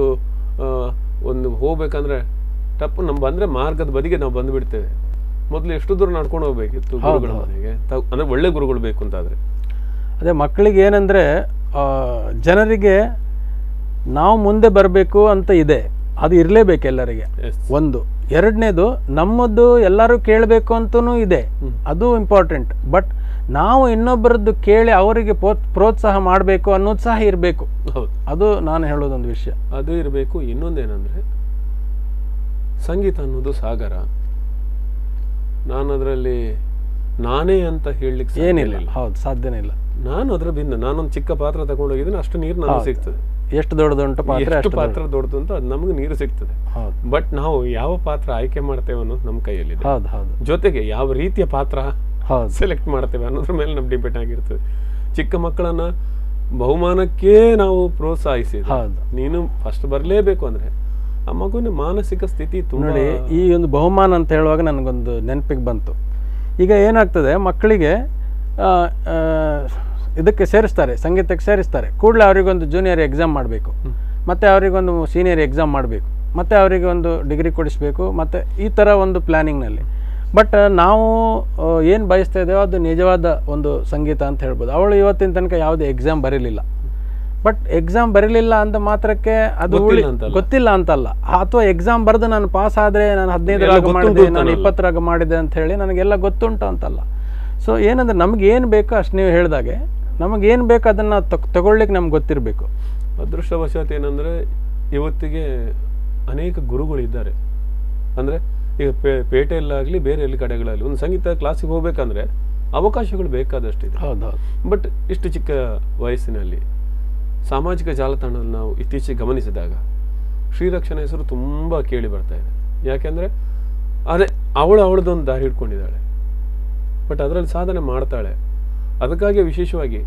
ಒಂದು ಹೋಗ್ಬೇಕಂದ್ರೆ ಟಪ್ಪು ನಮ್ಮ ಬಂದ್ರೆ ಮಾರ್ಗದ ಬದಿಗೆ ನಾವು ಬಂದ್ಬಿಡ್ತೇವೆ. ಮೊದಲು ಎಷ್ಟು ದೂರ ನಡ್ಕೊಂಡು ಹೋಗ್ಬೇಕಿತ್ತು ಗುರುಗಳ ಮನೆಗೆ, ಅಂದ್ರೆ ಒಳ್ಳೆ ಗುರುಗಳು ಬೇಕು ಅಂತಾದ್ರೆ. ಅದೇ ಮಕ್ಕಳಿಗೆ ಏನಂದ್ರೆ ಜನರಿಗೆ ನಾವು ಮುಂದೆ ಬರಬೇಕು ಅಂತ ಇದೆ, ಅದು ಇರಲೇಬೇಕು ಎಲ್ಲರಿಗೆ. ಒಂದು ಎರಡನೇದು ನಮ್ಮದು ಎಲ್ಲರೂ ಕೇಳಬೇಕು ಅಂತನೂ ಇದೆ, ಅದು ಇಂಪಾರ್ಟೆಂಟ್. ಬಟ್ ನಾವು ಇನ್ನೊಬ್ಬರದ್ದು ಕೇಳಿ ಅವರಿಗೆ ಪ್ರೋತ್ಸಾಹ ಮಾಡಬೇಕು ಅನ್ನೋದು ಸಹ ಇರಬೇಕು. ಅದು ನಾನು ಹೇಳೋದೊಂದು ವಿಷಯ, ಅದು ಇರಬೇಕು. ಇನ್ನೊಂದೇನಂದ್ರೆ ಸಂಗೀತ ಅನ್ನೋದು ಸಾಗರ. ನಾನು ಅದರಲ್ಲಿ ನಾನೇ ಅಂತ ಹೇಳಲಿಕ್ಕೆ ಏನಿಲ್ಲ. ಹೌದು, ಸಾಧ್ಯನೇ ಇಲ್ಲ. ನಾನು ಅದರ ಬಿಂದು, ನಾನೊಂದು ಚಿಕ್ಕ ಪಾತ್ರ ತಗೊಂಡೋಗಿದ್ದೀನಿ, ಅಷ್ಟು ನೀರು ನನಗೆ ಸಿಗ್ತದೆ. ಎಷ್ಟು ದೊಡ್ಡದುಂಟು ಪಾತ್ರ, ಎಷ್ಟು ಪಾತ್ರ ದೊಡ್ಡದು ಅಂತ ಅದು ನಮಗೆ ನೀರು ಸಿಗ್ತದೆ. ಬಟ್ ನಾವು ಯಾವ ಪಾತ್ರ ಆಯ್ಕೆ ಮಾಡ್ತೇವೆ ಅನ್ನೋದು ನಮ್ಮ ಕೈಯಲ್ಲಿದೆ. ಜೊತೆಗೆ ಯಾವ ರೀತಿಯ ಪಾತ್ರ ಸೆಲೆಕ್ಟ್ ಮಾಡ್ತೇವೆ ಅನ್ನೋದ್ರ ಮೇಲೆ ನಮ್ಗೆ ಡಿಪೆಂಡ್ ಆಗಿರ್ತದೆ. ಚಿಕ್ಕ ಮಕ್ಕಳನ್ನ ಬಹುಮಾನಕ್ಕೆ ನಾವು ಪ್ರೋತ್ಸಾಹಿಸಿ, ನೀನು ಫಸ್ಟ್ ಬರಲೇಬೇಕು ಅಂದ್ರೆ ಆ ಮಗುವಿನ ಮಾನಸಿಕ ಸ್ಥಿತಿ ನೋಡಿ. ಈ ಒಂದು ಬಹುಮಾನ ಅಂತ ಹೇಳುವಾಗ ನನಗೊಂದು ನೆನಪಿಗೆ ಬಂತು. ಈಗ ಏನಾಗ್ತದೆ, ಮಕ್ಕಳಿಗೆ ಇದಕ್ಕೆ ಸೇರಿಸ್ತಾರೆ, ಸಂಗೀತಕ್ಕೆ ಸೇರಿಸ್ತಾರೆ. ಕೂಡಲೇ ಅವರಿಗೊಂದು ಜೂನಿಯರ್ ಎಕ್ಸಾಮ್ ಮಾಡಬೇಕು, ಮತ್ತು ಅವರಿಗೊಂದು ಸೀನಿಯರ್ ಎಕ್ಸಾಮ್ ಮಾಡಬೇಕು, ಮತ್ತು ಅವರಿಗೆ ಒಂದು ಡಿಗ್ರಿ ಕೊಡಿಸ್ಬೇಕು, ಮತ್ತು ಈ ಥರ ಒಂದು ಪ್ಲ್ಯಾನಿಂಗ್ನಲ್ಲಿ. ಬಟ್ ನಾವು ಏನು ಬಯಸ್ತಾ ಇದ್ದೇವೋ ಅದು ನಿಜವಾದ ಒಂದು ಸಂಗೀತ ಅಂತ ಹೇಳ್ಬೋದು. ಅವಳು ಇವತ್ತಿನ ತನಕ ಯಾವುದೇ ಎಕ್ಸಾಮ್ ಬರೀಲಿಲ್ಲ. ಬಟ್ ಎಕ್ಸಾಮ್ ಬರೀಲಿಲ್ಲ ಅಂತ ಮಾತ್ರಕ್ಕೆ ಅದು ಗೊತ್ತಿಲ್ಲ ಅಂತಲ್ಲ, ಅಥವಾ ಎಕ್ಸಾಮ್ ಬರೆದು ನಾನು ಪಾಸ್ ಆದರೆ ನಾನು 15 ಮಾಡಿದೆ, ನಾನು 20 ಮಾಡಿದೆ ಅಂತ ಹೇಳಿ ನನಗೆಲ್ಲ ಗೊತ್ತುಂಟು ಅಂತಲ್ಲ. ಸೊ ಏನಂದ್ರೆ ನಮಗೇನು ಬೇಕೋ ಅಷ್ಟು ನೀವು ಹೇಳಿದಾಗೆ ನಮಗೇನು ಬೇಕು ಅದನ್ನು ತಗೊಳ್ಳಿಕ್ಕೆ ನಮ್ಗೆ ಗೊತ್ತಿರಬೇಕು. ಅದೃಷ್ಟವಶಾತ್ ಏನಂದರೆ ಇವತ್ತಿಗೆ ಅನೇಕ ಗುರುಗಳಿದ್ದಾರೆ. ಅಂದರೆ ಈಗ ಪೇಟೆಯಲ್ಲಾಗಲಿ ಬೇರೆ ಎಲ್ಲಿ ಕಡೆಗಳಲ್ಲಿ ಒಂದು ಸಂಗೀತ ಕ್ಲಾಸಿಗೆ ಹೋಗ್ಬೇಕಂದ್ರೆ ಅವಕಾಶಗಳು ಬೇಕಾದಷ್ಟಿದೆ. ಬಟ್ ಇಷ್ಟು ಚಿಕ್ಕ ವಯಸ್ಸಿನಲ್ಲಿ ಸಾಮಾಜಿಕ ಜಾಲತಾಣದಲ್ಲಿ ನಾವು ಇತ್ತೀಚೆಗೆ ಗಮನಿಸಿದಾಗ ಶ್ರೀರಕ್ಷಣಾ ಹೆಸರು ತುಂಬ ಕೇಳಿ ಬರ್ತಾ ಇದೆ. ಯಾಕೆಂದರೆ ಅದೇ ಅವಳದೊಂದು ದಾರಿ ಹಿಡ್ಕೊಂಡಿದ್ದಾಳೆ, ಬಟ್ ಅದರಲ್ಲಿ ಸಾಧನೆ ಮಾಡ್ತಾಳೆ. ಅದಕ್ಕಾಗಿ ವಿಶೇಷವಾಗಿ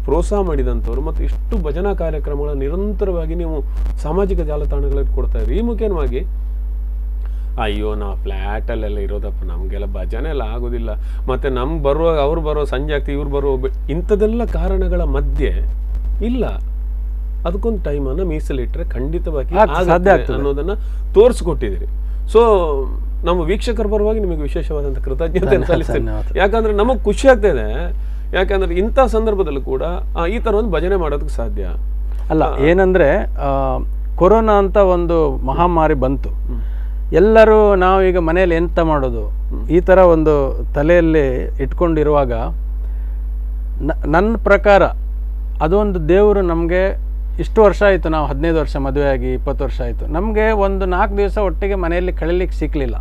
ಪ್ರೋತ್ಸಾಹ ಮಾಡಿದಂಥವ್ರು ಮತ್ತು ಇಷ್ಟು ಭಜನಾ ಕಾರ್ಯಕ್ರಮಗಳ ನಿರಂತರವಾಗಿ ನೀವು ಸಾಮಾಜಿಕ ಜಾಲತಾಣಗಳಲ್ಲಿ ಕೊಡ್ತಾ ಇದ್ದೀರಿ. ಈ ಮುಖೇನವಾಗಿ ಅಯ್ಯೋ ನಾವು ಫ್ಲ್ಯಾಟಲ್ಲೆಲ್ಲ ಇರೋದಪ್ಪ, ನಮಗೆಲ್ಲ ಭಜನೆ ಎಲ್ಲ ಆಗೋದಿಲ್ಲ, ಮತ್ತು ನಮ್ಗೆ ಬರುವಾಗ ಅವ್ರು ಬರೋ ಸಂಜೆ ಆಗ್ತೀವಿ, ಇವ್ರು ಬರೋ ಇಂಥದ್ದೆಲ್ಲ ಕಾರಣಗಳ ಮಧ್ಯೆ ಇಲ್ಲ, ಅದಕ್ಕೊಂದು ಟೈಮನ್ನು ಮೀಸಲಿಟ್ಟರೆ ಖಂಡಿತವಾಗಿ ಅನ್ನೋದನ್ನು ತೋರಿಸ್ಕೊಟ್ಟಿದ್ದೀರಿ. ಸೊ ನಮ್ಮ ವೀಕ್ಷಕರ ಪರವಾಗಿ ನಿಮಗೆ ವಿಶೇಷವಾದಂಥ ಕೃತಜ್ಞತೆ ಸಲ್ಲಿಸ್ತೇನೆ. ಯಾಕಂದರೆ ನಮಗೆ ಖುಷಿ ಆಗ್ತಾ ಇದೆ. ಯಾಕಂದರೆ ಇಂಥ ಸಂದರ್ಭದಲ್ಲೂ ಕೂಡ ಈ ಥರ ಒಂದು ಭಜನೆ ಮಾಡೋದಕ್ಕೆ ಸಾಧ್ಯ ಅಲ್ಲ. ಏನಂದರೆ ಕೊರೋನಾ ಅಂತ ಒಂದು ಮಹಾಮಾರಿ ಬಂತು, ಎಲ್ಲರೂ ನಾವು ಈಗ ಮನೆಯಲ್ಲಿ ಎಂತ ಮಾಡೋದು ಈ ಥರ ಒಂದು ತಲೆಯಲ್ಲಿ ಇಟ್ಕೊಂಡಿರುವಾಗ ನನ್ನ ಪ್ರಕಾರ ಅದೊಂದು ದೇವರು ನಮಗೆ ಇಷ್ಟು ವರ್ಷ ಆಯಿತು, ನಾವು 15 ವರ್ಷ ಮದುವೆ ಆಗಿ 20 ವರ್ಷ ಆಯಿತು, ನಮಗೆ ಒಂದು 4 ದಿವಸ ಒಟ್ಟಿಗೆ ಮನೆಯಲ್ಲಿ ಕಳೀಲಿಕ್ಕೆ ಸಿಕ್ಕಲಿಲ್ಲ.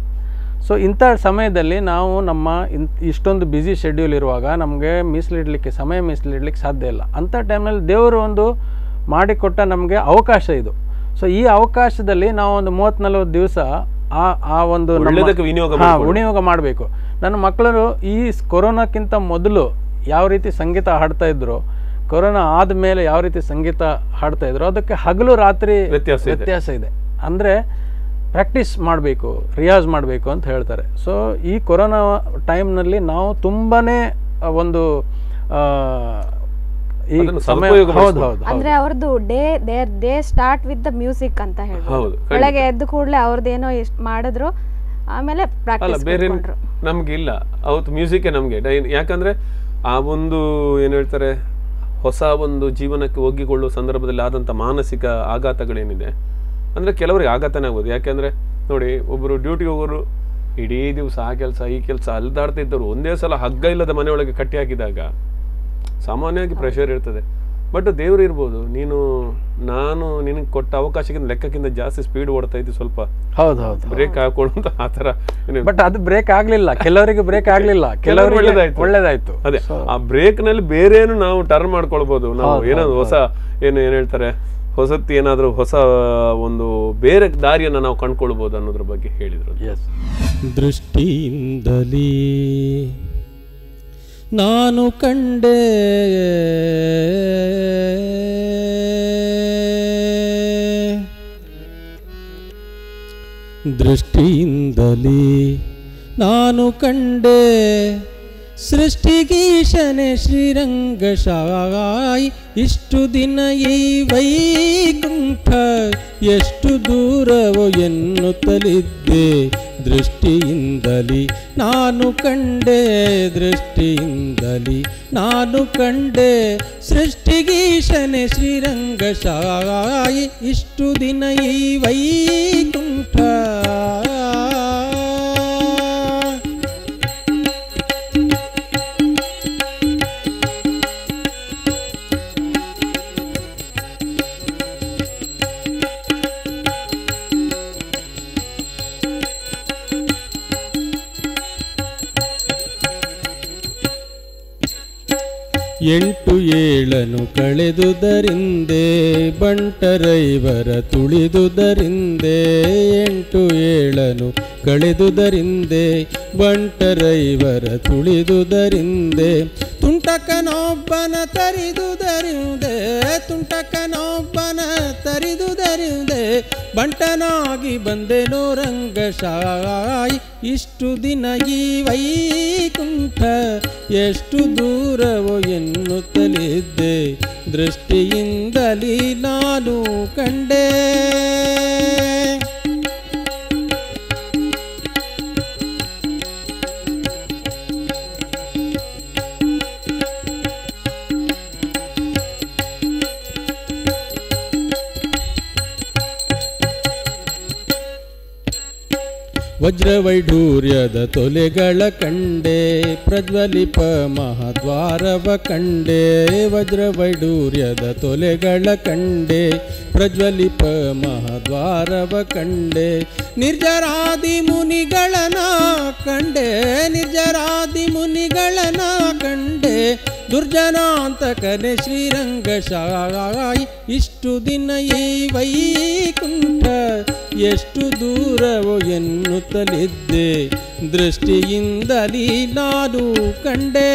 ಸೊ ಇಂಥ ಸಮಯದಲ್ಲಿ ನಾವು ನಮ್ಮ ಇಷ್ಟೊಂದು ಬ್ಯುಸಿ ಶೆಡ್ಯೂಲ್ ಇರುವಾಗ ನಮಗೆ ಸಮಯ ಮೀಸಲಿಡ್ಲಿಕ್ಕೆ ಸಾಧ್ಯ ಇಲ್ಲ. ಅಂಥ ಟೈಮ್ನಲ್ಲಿ ದೇವರು ಒಂದು ಮಾಡಿಕೊಟ್ಟ ನಮಗೆ ಅವಕಾಶ ಇದು. ಸೊ ಈ ಅವಕಾಶದಲ್ಲಿ ನಾವು ಒಂದು 30-40 ದಿವಸ ಆ ಒಂದು ವಿನಿಯೋಗ ಮಾಡಬೇಕು. ನನ್ನ ಮಕ್ಕಳು ಈ ಕೊರೋನಾಕ್ಕಿಂತ ಮೊದಲು ಯಾವ ರೀತಿ ಸಂಗೀತ ಹಾಡ್ತಾ ಇದ್ರು, ಕೊರೋನಾ ಆದಮೇಲೆ ಯಾವ ರೀತಿ ಸಂಗೀತ ಹಾಡ್ತಾ ಇದ್ರು ಅದಕ್ಕೆ ಹಗಲು ರಾತ್ರಿ ವ್ಯತ್ಯಾಸ ಇದೆ. ಅಂದರೆ ಪ್ರಾಕ್ಟೀಸ್ ಮಾಡಬೇಕು, ರಿಯಾಜ್ ಮಾಡಬೇಕು ಅಂತ ಹೇಳ್ತಾರೆ. ಸೊ ಈ ಕೊರೋನಾ ಟೈಮ್ನಲ್ಲಿ ನಾವು ತುಂಬಾ ಒಂದು ಈ ಸಮಯ ಹೌದು ಅಂದ್ರೆ ಅವ್ರದ್ದು day start with the music ಅಂತ ಹೇಳ್ಬೋದು. ಬೆಳಗ್ಗೆ ಎದ್ದು ಕೂಡಲೇ ಅವ್ರದ್ದೇನೋ ಮಾಡಿದ್ರು, ಆಮೇಲೆ ಪ್ರಾಕ್ಟೀಸ್ ಬೇರೆ ನಮ್ಗೆ ಇಲ್ಲ ಅವತ್ತು ಮ್ಯೂಸಿಕ್ ನಮ್ಗೆ. ಯಾಕಂದ್ರೆ ಆ ಒಂದು ಏನ್ ಹೇಳ್ತಾರೆ ಹೊಸ ಒಂದು ಜೀವನಕ್ಕೆ ಒಗ್ಗಿಕೊಳ್ಳುವ ಸಂದರ್ಭದಲ್ಲಿ ಆದಂತ ಮಾನಸಿಕ ಆಘಾತಗಳೇನಿದೆ ಅಂದ್ರೆ ಕೆಲವರಿಗೆ ಆಘಾತನೇ ಆಗ್ಬೋದು. ಯಾಕೆಂದ್ರೆ ನೋಡಿ, ಒಬ್ಬರು ಡ್ಯೂಟಿಗೆ ಹೋಗೋರು ಇಡೀ ದಿವಸ ಆ ಕೆಲಸ ಈ ಕೆಲಸ ಅಲ್ದಾಡ್ತಾ ಇದ್ದವರು ಒಂದೇ ಸಲ ಹಗ್ಗ ಇಲ್ಲದ ಮನೆಯೊಳಗೆ ಕಟ್ಟಿ ಹಾಕಿದಾಗ ಸಾಮಾನ್ಯವಾಗಿ ಪ್ರೆಷರ್ ಇರ್ತದೆ. ಬಟ್ ದೇವ್ರು ಇರ್ಬೋದು, ನಾನು ನಿನಗೆ ಕೊಟ್ಟ ಅವಕಾಶಕ್ಕಿಂತ ಲೆಕ್ಕಕ್ಕಿಂತ ಜಾಸ್ತಿ ಸ್ಪೀಡ್ ಓಡ್ತಾ ಇದ್ದು, ಸ್ವಲ್ಪ ಬ್ರೇಕ್ ಹಾಕೊಳ್ಳುವಂತ ಆ ತರ. ಬಟ್ ಅದು ಬ್ರೇಕ್ ಆಗ್ಲಿಲ್ಲ, ಕೆಲವರಿಗೆ ಬ್ರೇಕ್ ಆಗ್ಲಿಲ್ಲ, ಕೆಲವರಿಗೆ ಒಳ್ಳೇದಾಯ್ತು. ಅದೇ ಆ ಬ್ರೇಕ್ ನಲ್ಲಿ ಬೇರೆ ಏನು ನಾವು ಟರ್ನ್ ಮಾಡ್ಕೊಳ್ಬಹುದು. ನಾವು ಏನಾದ್ರು ಹೊಸ ಏನ್ ಹೇಳ್ತಾರೆ ಹೊಸತಿ ಏನಾದ್ರು ಹೊಸ ಒಂದು ಬೇರೆ ದಾರಿಯನ್ನ ನಾವು ಕಂಡ್ಕೊಳ್ಬಹುದು ಅನ್ನೋದ್ರ ಬಗ್ಗೆ ಹೇಳಿದ್ರು. ದೃಷ್ಟಿಯಿಂದಲೇ ನಾನು ಕಂಡೆ ದೃಷ್ಟಿಯಿಂದಲೇ ನಾನು ಕಂಡೆ ಸೃಷ್ಟಿಗೀಶನೆ ಶ್ರೀರಂಗಶಾಯಿ ಇಷ್ಟು ದಿನ ಈ ವೈಕುಂಠ ಎಷ್ಟು ದೂರವೋ ಎನ್ನುತ್ತಲಿದ್ದೆ ದೃಷ್ಟಿಯಿಂದಲೇ ನಾನು ಕಂಡೆ ದೃಷ್ಟಿಯಿಂದಲೇ ನಾನು ಕಂಡೆ ಸೃಷ್ಟಿಗೀಶನೆ ಶ್ರೀರಂಗಶಾಯಿ ಇಷ್ಟು ದಿನ ಈ ವೈಕುಂಠ ಎಂಟು ಏಳನು ಕಳೆದುದರಿಂದೆ ಬಂಟರೈವರ ತುಳಿದುದರಿಂದೆ ಎಂಟು ಏಳನು ಕಳೆದುದರಿಂದೆ ಬಂಟರೈವರ ತುಳಿದುದರಿಂದೆ ತುಂಟಕನೊಬ್ಬನ ತರಿದುದರಿಂದೆ ತುಂಟಕನೊಬ್ಬನ ತರಿದುದರಿಂದೆ ಬಂಟನಾಗಿ ಬಂದೆನೋ ರಂಗಶಾಯಿ ಇಷ್ಟು ದಿನ ಈ ವೈಕುಂಠ ಎಷ್ಟು ದೂರವೋ ಎನ್ನುತ್ತಲಿದ್ದೆ ದೃಷ್ಟಿಯಿಂದಲೇ ನಾನು ಕಂಡೆ ವಜ್ರವೈಢೂರ್ಯದ ತೊಲೆಗಳ ಕಂಡೆ ಪ್ರಜ್ವಲಿಪ ಮಹಾದ್ವಾರವ ಕಂಡೆ ವಜ್ರವೈಢೂರ್ಯದ ತೊಲೆಗಳ ಕಂಡೆ ಪ್ರಜ್ವಲಿಪ ಮಹಾದ್ವಾರವ ಕಂಡೆ ನಿರ್ಜರಾದಿ ಮುನಿಗಳನ ಕಂಡೆ ನಿರ್ಜರಾದಿ ಮುನಿಗಳನ ಕಂಡೆ ದುರ್ಜನಾಂತಕನೆ ಶ್ರೀರಂಗಶಾಯಿ ಇಷ್ಟು ದಿನ ಈ ವೈಕುಂಠ ಎಷ್ಟು ದೂರವೋ ಎನ್ನುತ್ತಲಿದ್ದೆ ದೃಷ್ಟಿಯಿಂದಲೇ ನಾನು ಕಂಡೆ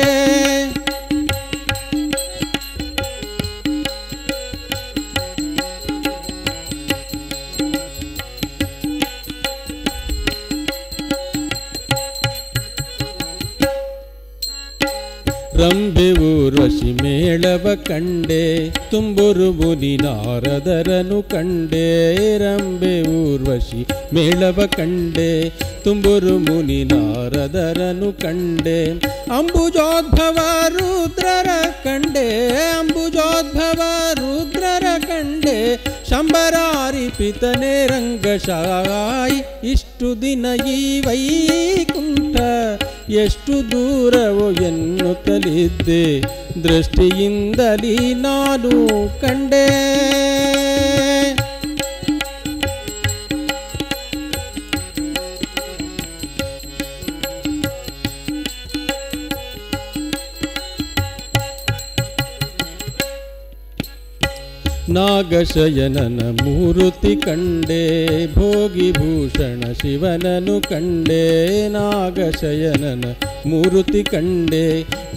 ರಂಬೆ ಊರ್ವಶಿ ಮೇಳವ ಕಂಡೆ ತುಂಬುರು ಮುನಿ ನಾರದರನು ಕಂಡೆ ರಂಬೆ ಊರ್ವಶಿ ಮೇಳವ ಕಂಡೆ ತುಂಬುರು ಮುನಿ ನಾರದರನು ಕಂಡೆ ಅಂಬುಜೋದ್ಭವ ರುದ್ರರ ಕಂಡೆ ಅಂಬುಜೋದ್ಭವ ರುದ್ರರ ಕಂಡೆ ಶಂಬರಾರಿಪಿತನೆ ರಂಗಶಾಯಿ ಇಷ್ಟು ದಿನ ಈ ವೈಕುಂಠ ಎಷ್ಟು ದೂರವೋ ಎನ್ನುತ್ತಲಿದ್ದೆ ದೃಷ್ಟಿಯಿಂದಲೇ ನಾನು ಕಂಡೆ ನಾಗಶಯನನ ಮೂರುತಿ ಕಂಡೆ ಭೋಗಿಭೂಷಣ ಶಿವನನು ಕಂಡೆ ನಾಗಶಯನನ ಮೂರುತಿ ಕಂಡೆ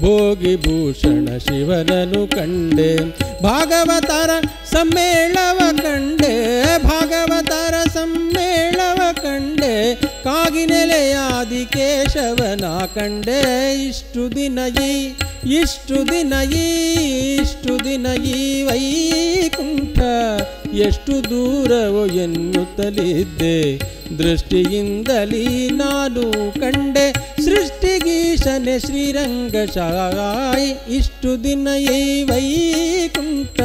ಭೋಗಿಭೂಷಣ ಶಿವನನು ಕಂಡೆ ಭಾಗವತರ ಸಮ್ಮೇಳವ ಕಂಡೆ ಭಾಗವತರ ಸಮ್ಮೇಳವ ಕಂಡೆ ಕಾಗಿನೆಲೆಯಾದಿ ಕೇಶವನ ಕಂಡೆ ಇಷ್ಟು ದಿನ ಈ ವೈಕುಂಠ ಎಷ್ಟು ದೂರವೋ ಎನ್ನುತ್ತಲಿದ್ದೆ ದೃಷ್ಟಿಯಿಂದಲೇ ನಾನು ಕಂಡೆ ಸೃಷ್ಟಿಗೀಶನೆ ಶ್ರೀರಂಗಶಾಯಿ ಇಷ್ಟು ದಿನ ಈ ವೈಕುಂಠ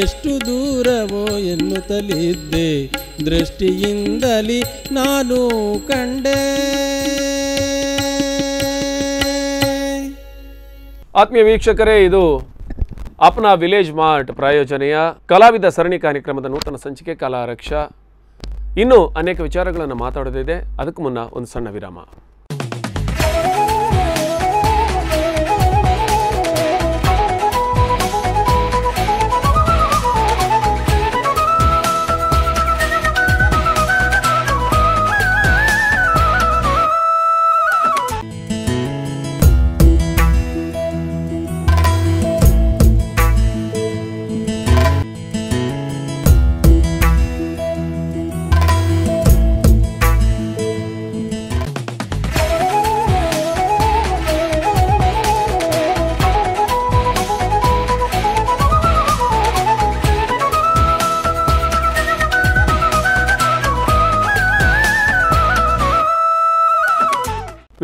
ಎಷ್ಟು ದೂರವೋ ಎನ್ನುತ್ತಲಿದ್ದೆ ದೃಷ್ಟಿಯಿಂದಲೇ ನಾನು ಕಂಡೆ. ಆತ್ಮೀಯ ವೀಕ್ಷಕರೇ, ಇದು ಅಪ್ನಾ ವಿಲೇಜ್ ಮಾರ್ಟ್ ಪ್ರಾಯೋಜನೆಯ ಕಲಾವಿದ ಸರಣಿ ಕಾರ್ಯಕ್ರಮದ ನೂತನ ಸಂಚಿಕೆ ಕಲಾ ರಕ್ಷಾ. ಇನ್ನೂ ಅನೇಕ ವಿಚಾರಗಳನ್ನು ಮಾತಾಡೋದಿದೆ, ಅದಕ್ಕೂ ಮುನ್ನ ಒಂದು ಸಣ್ಣ ವಿರಾಮ.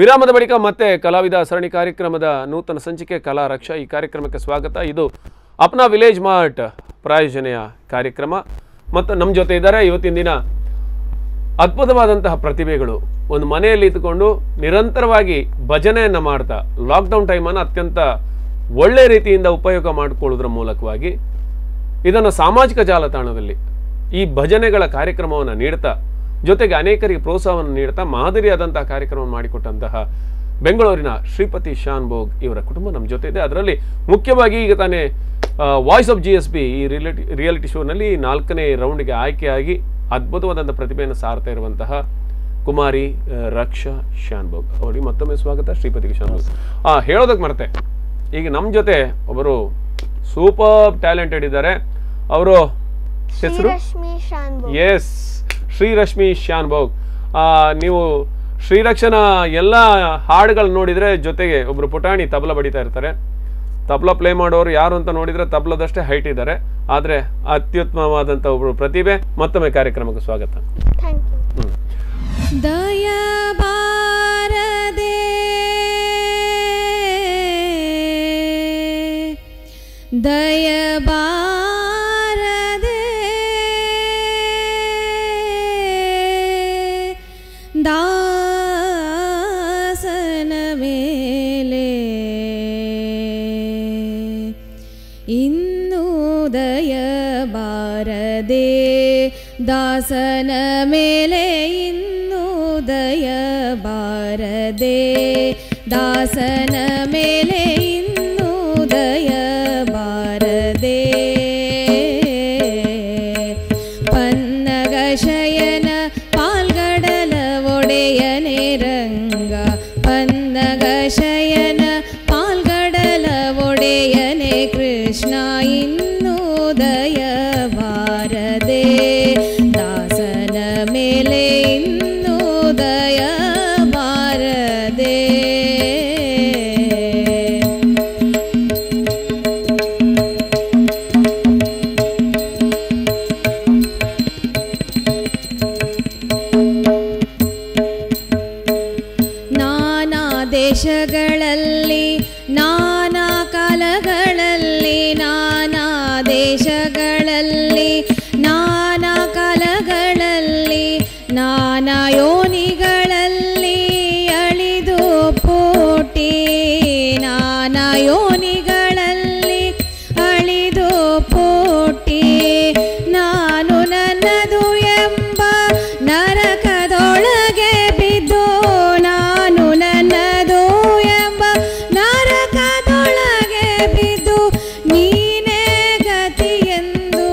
ವಿರಾಮದ ಬಳಿಕ ಮತ್ತೆ ಕಲಾವಿದ ಸರಣಿ ಕಾರ್ಯಕ್ರಮದ ನೂತನ ಸಂಚಿಕೆ ಕಲಾ ರಕ್ಷಾ. ಈ ಕಾರ್ಯಕ್ರಮಕ್ಕೆ ಸ್ವಾಗತ. ಇದು ಅಪ್ನಾ ವಿಲೇಜ್ ಮಾರ್ಟ್ ಪ್ರಾಯೋಜನೆಯ ಕಾರ್ಯಕ್ರಮ ಮತ್ತು ನಮ್ಮ ಜೊತೆ ಇದ್ದಾರೆ ಇವತ್ತಿನ ದಿನ ಅದ್ಭುತವಾದಂತಹ ಪ್ರತಿಭೆಗಳು. ಒಂದು ಮನೆಯಲ್ಲಿ ಇದ್ದುಕೊಂಡು ನಿರಂತರವಾಗಿ ಭಜನೆಯನ್ನು ಮಾಡ್ತಾ ಲಾಕ್ಡೌನ್ ಟೈಮನ್ನು ಅತ್ಯಂತ ಒಳ್ಳೆ ರೀತಿಯಿಂದ ಉಪಯೋಗ ಮಾಡಿಕೊಳ್ಳೋದ್ರ ಮೂಲಕವಾಗಿ ಇದನ್ನು ಸಾಮಾಜಿಕ ಜಾಲತಾಣದಲ್ಲಿ ಈ ಭಜನೆಗಳ ಕಾರ್ಯಕ್ರಮವನ್ನು ನೀಡ್ತಾ ಜೊತೆಗೆ ಅನೇಕರಿಗೆ ಪ್ರೋತ್ಸಾಹವನ್ನು ನೀಡ್ತಾ ಮಾದರಿಯಾದಂತಹ ಕಾರ್ಯಕ್ರಮವನ್ನು ಮಾಡಿಕೊಟ್ಟಂತಹ ಬೆಂಗಳೂರಿನ ಶ್ರೀಪತಿ ಶಾನ್ಭೋಗ್ ಇವರ ಕುಟುಂಬ ನಮ್ಮ ಜೊತೆ ಇದೆ. ಅದರಲ್ಲಿ ಮುಖ್ಯವಾಗಿ ಈಗ ತಾನೇ ವಾಯ್ಸ್ ಆಫ್ GSB ಈ ರಿಯಾಲಿಟಿ ಶೋನಲ್ಲಿ 4ನೇ ರೌಂಡ್ಗೆ ಆಯ್ಕೆಯಾಗಿ ಅದ್ಭುತವಾದಂಥ ಪ್ರತಿಭೆಯನ್ನು ಸಾರ್ತಾ ಇರುವಂತಹ ಕುಮಾರಿ ರಕ್ಷಾ ಶಾನ್ಭೋಗ್ ಅವರಿಗೆ ಮತ್ತೊಮ್ಮೆ ಸ್ವಾಗತ. ಶ್ರೀಪತಿ ಶಾನ್ಭೋಗ್ ಹೇಳೋದಕ್ಕೆ ಮರೆತೆ, ಈಗ ನಮ್ಮ ಜೊತೆ ಒಬ್ಬರು ಸೂಪರ್ ಟ್ಯಾಲೆಂಟೆಡ್ ಇದ್ದಾರೆ. ಅವರು ಹೆಸರು ಎಸ್ ಶ್ರೀರಶ್ಮಿ ಶಾನ್ಭೋಗ್. ನೀವು ಶ್ರೀರಕ್ಷನ ಎಲ್ಲ ಹಾಡುಗಳು ನೋಡಿದರೆ ಜೊತೆಗೆ ಒಬ್ಬರು ಪುಟಾಣಿ ತಬಲ ಬಡಿತಾ ಇರ್ತಾರೆ. ತಬಲ ಪ್ಲೇ ಮಾಡೋರು ಯಾರು ಅಂತ ನೋಡಿದರೆ ತಬಲದಷ್ಟೇ ಹೈಟ್ ಇದ್ದಾರೆ, ಆದರೆ ಅತ್ಯುತ್ತಮವಾದಂಥ ಒಬ್ಬರು ಪ್ರತಿಭೆ. ಮತ್ತೊಮ್ಮೆ ಕಾರ್ಯಕ್ರಮಕ್ಕೆ ಸ್ವಾಗತ. ದಯಬಾರದೆ ದಾಸನ ಮೇಲೆ ಇನ್ನೂ ದಯಬಾರದೆ ದಾಸನ ಮೇಲೆ ಇನ್ನೂ ದಯಬಾರದೆ ದಾಸನ ಮೇಲೆ ಇನ್ನೂ ದಯಬಾರದೆ ಪನ್ನಗ ಶಯನ ಪಾಲ್ಗಡಲ ಒಡೆಯನೆ ರಂಗ ಪನ್ನಗ ಶಯನ ಪಾಲ್ಗಡಲ ಒಡೆಯನೆ ಕೃಷ್ಣ ಇನ್ನೂ ದಯಬಾರದೆ ದಾಸನ ಮೇಲೆ ಇನ್ನೂ ದಯಬಾರದೆ. ನಾನಾ ದೇಶಗಳಲ್ಲಿ ನಾನಾ ಕಾಲಗಳಲ್ಲಿ ನಾನಾ ದೇಶಗಳಲ್ಲಿ ನಾನಾ ಕಾಲಗಳಲ್ಲಿ ನಾನಾ ಯೋನಿಗಳಲ್ಲಿ ಅಳಿದು ಪೋಟಿ ನಾನಾ ಯೋನಿಗಳಲ್ಲಿ ಅಳಿದು ಪೋಟಿ ನಾನು ನನ್ನದು ಎಂಬ ನರಕದೊಳಗೆ ಬಿದ್ದು ನಾನು ನನ್ನದು ಎಂಬ ನರಕದೊಳಗೆ ಬಿದ್ದು ನೀನೇ ಗತಿ ಎಂದು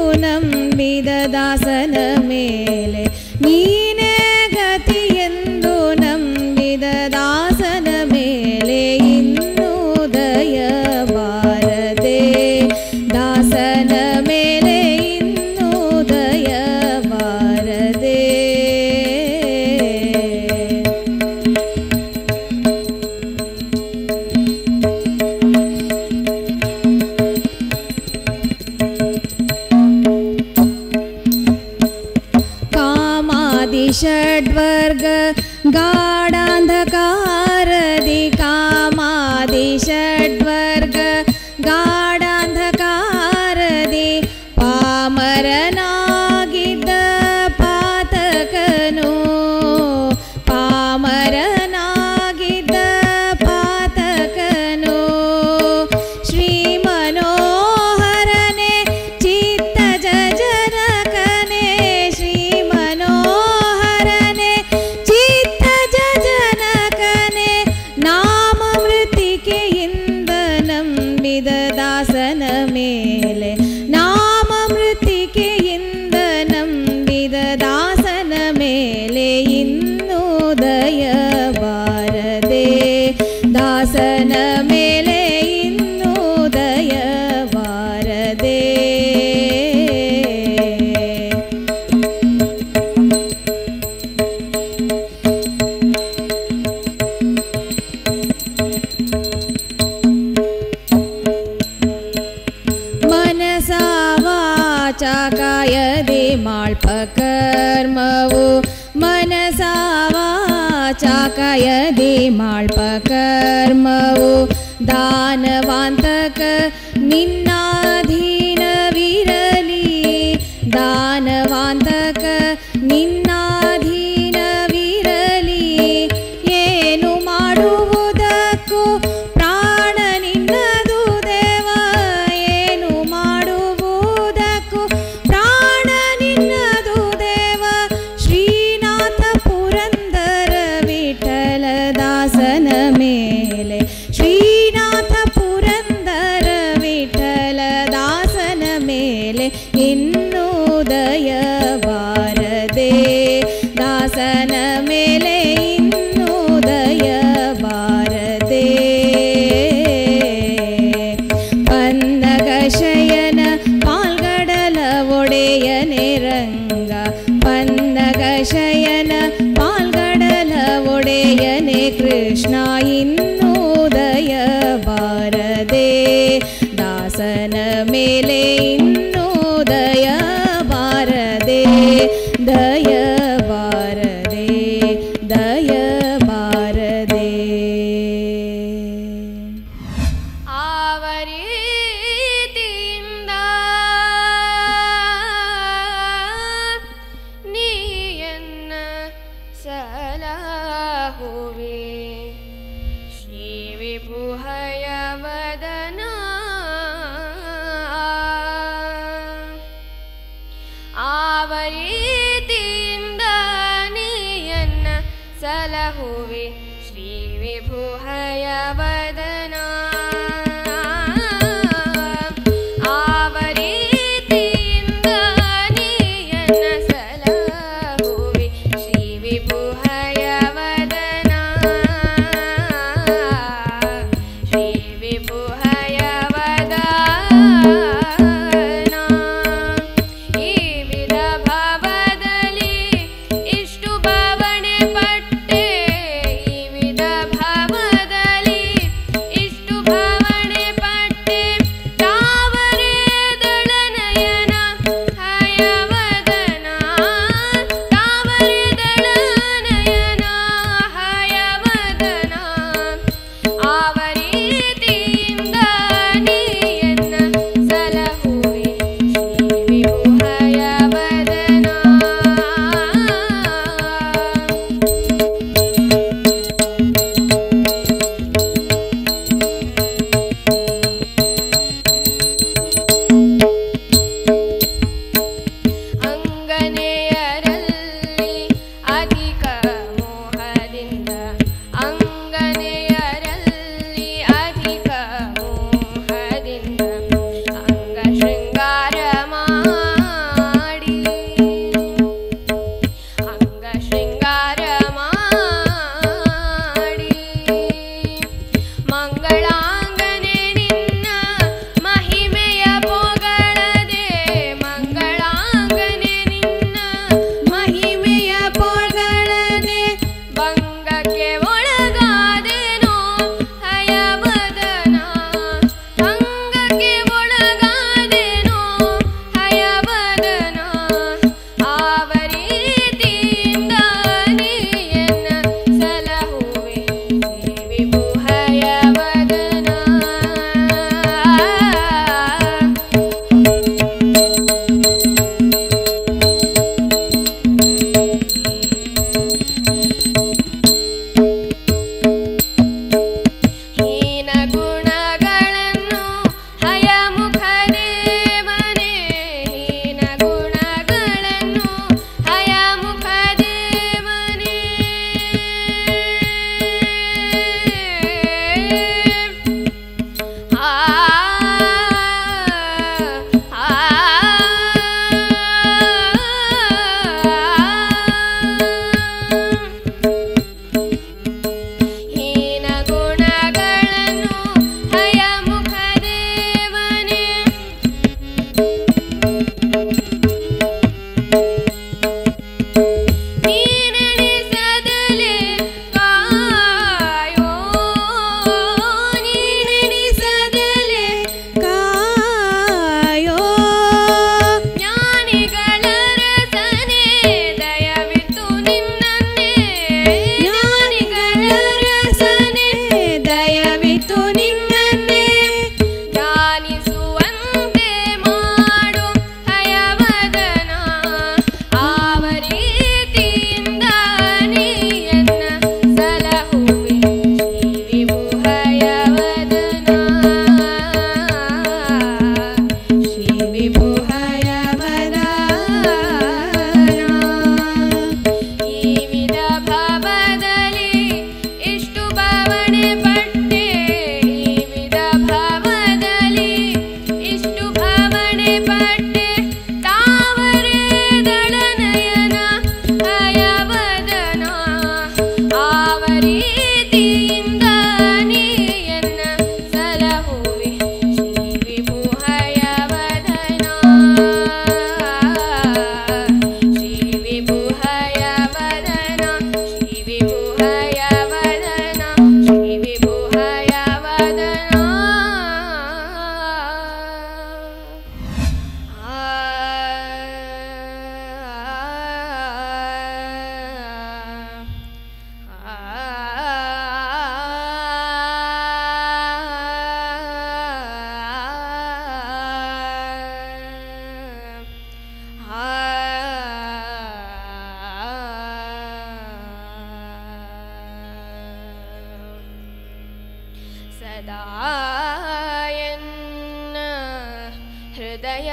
षड्वर्ग गाढान्धकारदि कामादि षड्वर्ग गाढान्धकारदि पामरनागिद्द पातकनु पामरनागिद्ದ ಪಾತಕನು ಶ್ರೀಮನೋಹರನೆ ಚಿತ್ತಜನಕನೆ ಶ್ರೀಮನೋಹರನೆ ಚಿತ್ತಜನಕನೆ ನಾಮಮೃತಿಕೆಯಿಂದ ನಂಬಿದ ದಾಸನ ಮೇಲೆ ನಾಮಮೃತಿಕೆಯಿಂದ ನಂಬಿದ ದಾಸನ ಮೇಲೆ ಇನ್ನೂ ದಯ ಬಾರದೆ ದಾಸನ ಮೇಲೆ ಇನ್ನೂ ದಯ ಬಾರದೆ ಮನಸಾ ವಾಚಾ ಕಾಯದೆ ಮಾಳ್ಪ ಕರ್ಮವು ಮನಸಾ ವಾಚಾ ಕಾಯದೆ ಮಾಳ್ಪ ಕರ್ಮವು ದಾನವಾಂತಕ ನಿನ್ನಾಧೀನವಿರಲಿ ದಾನವಾಂತಕ ನಿನ್ನಾಧೀನವಿರಲಿ ಏನು ಮಾಡುವುದಕ್ಕೂ ಪ್ರಾಣ ನಿನ್ನದು ದೇವ ಏನು ಮಾಡುವುದಕ್ಕೂ ಪ್ರಾಣ ನಿನ್ನದು ದೇವ ಶ್ರೀನಾಥ ಪುರಂದರ ವಿಠಲ ದಾಸನ ಮೇಲೆ ಶ್ರೀನಾಥ ಪುರಂದರ ವಿಠಲ ದಾಸನ ಮೇಲೆ ಇನ್ನೂ ದಯ ಬಾರದೆ ದಾಸನ ಮೇಲೆ ಇನ್ನೂ ದಯ ಬಾರದೆ ಪನ್ನಗ ಶಯನ ಪಾಲ್ಗಡಲ ಒಡೆಯನೆ ರಂಗ ಪನ್ನಗ ಶಯನ ಪಾಲ್ಗಡಲ ಒಡೆಯನೆ ಕೃಷ್ಣ ಇನ್ನೂ ದಯ ಬಾರದೆ ದಾಸನ ಮೇಲೆ ಇನ್ನೂ ದಯ ಬಾರದೆ ದಯ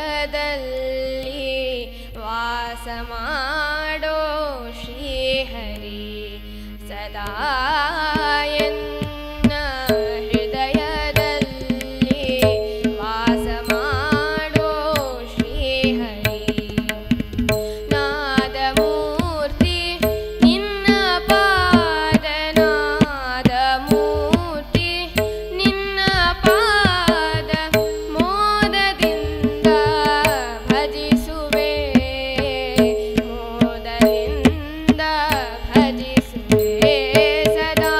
ಹೃದಯದಲ್ಲಿ ವಾಸ ಮಾಡೋ ಶ್ರೀಹರಿ ಸದಾ ಎನ್ನ ಹೃದಯದಲ್ಲಿ ವಾಸ ಮಾಡೋ ಶ್ರೀಹರಿ ನಾದಮೂರ್ತಿ ನಿನ್ನ ಪಾದನಾದಮೂರ್ತಿ ನಿನ್ನ ಪಾದ ಮೋದದಿಂದ ಭಜಿಸುವೆ ಮೋದದಿಂದ ಭಜಿಸುವೆ ಸದಾ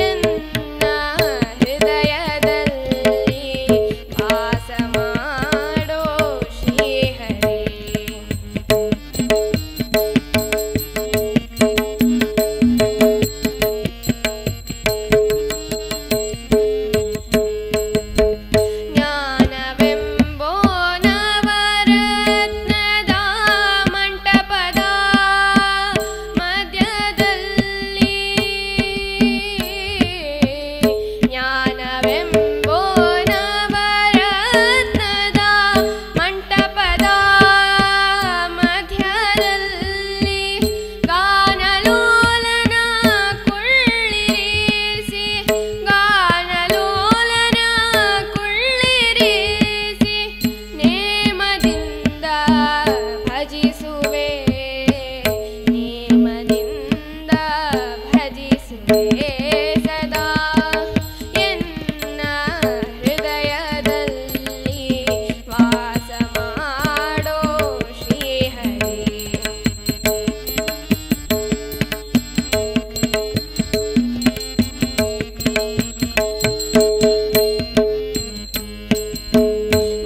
ಎನ್ನ ಹೃದಯದಲ್ಲಿ ವಾಸ ಮಾಡೋ ಶ್ರೀಹರಿ ಜ್ಞಾನವೆಂಬೋ ನವರತ್ನದ ಮಂಟಪದ ಮಧ್ಯದಲ್ಲಿ ಜ್ಞಾನವೆಂಬೋ ನವರತ್ನದ ಮಂಟಪದ ಮಧ್ಯದಲ್ಲಿ ಗಾನಲೋಲನ ಕುಳ್ಳಿರಿಸಿ ಗಾನಲೋಲನ ಕುಳ್ಳಿರಿಸಿ ನೇಮದಿಂದ ಭಜಿಸುವೆ ನೇಮದಿಂದ ಭಜಿಸುವೆ ಸದಾ ಎನ್ನ ಹೃದಯದಲ್ಲಿ ವಾಸ ಮಾಡೋ ಶ್ರೀಹರಿ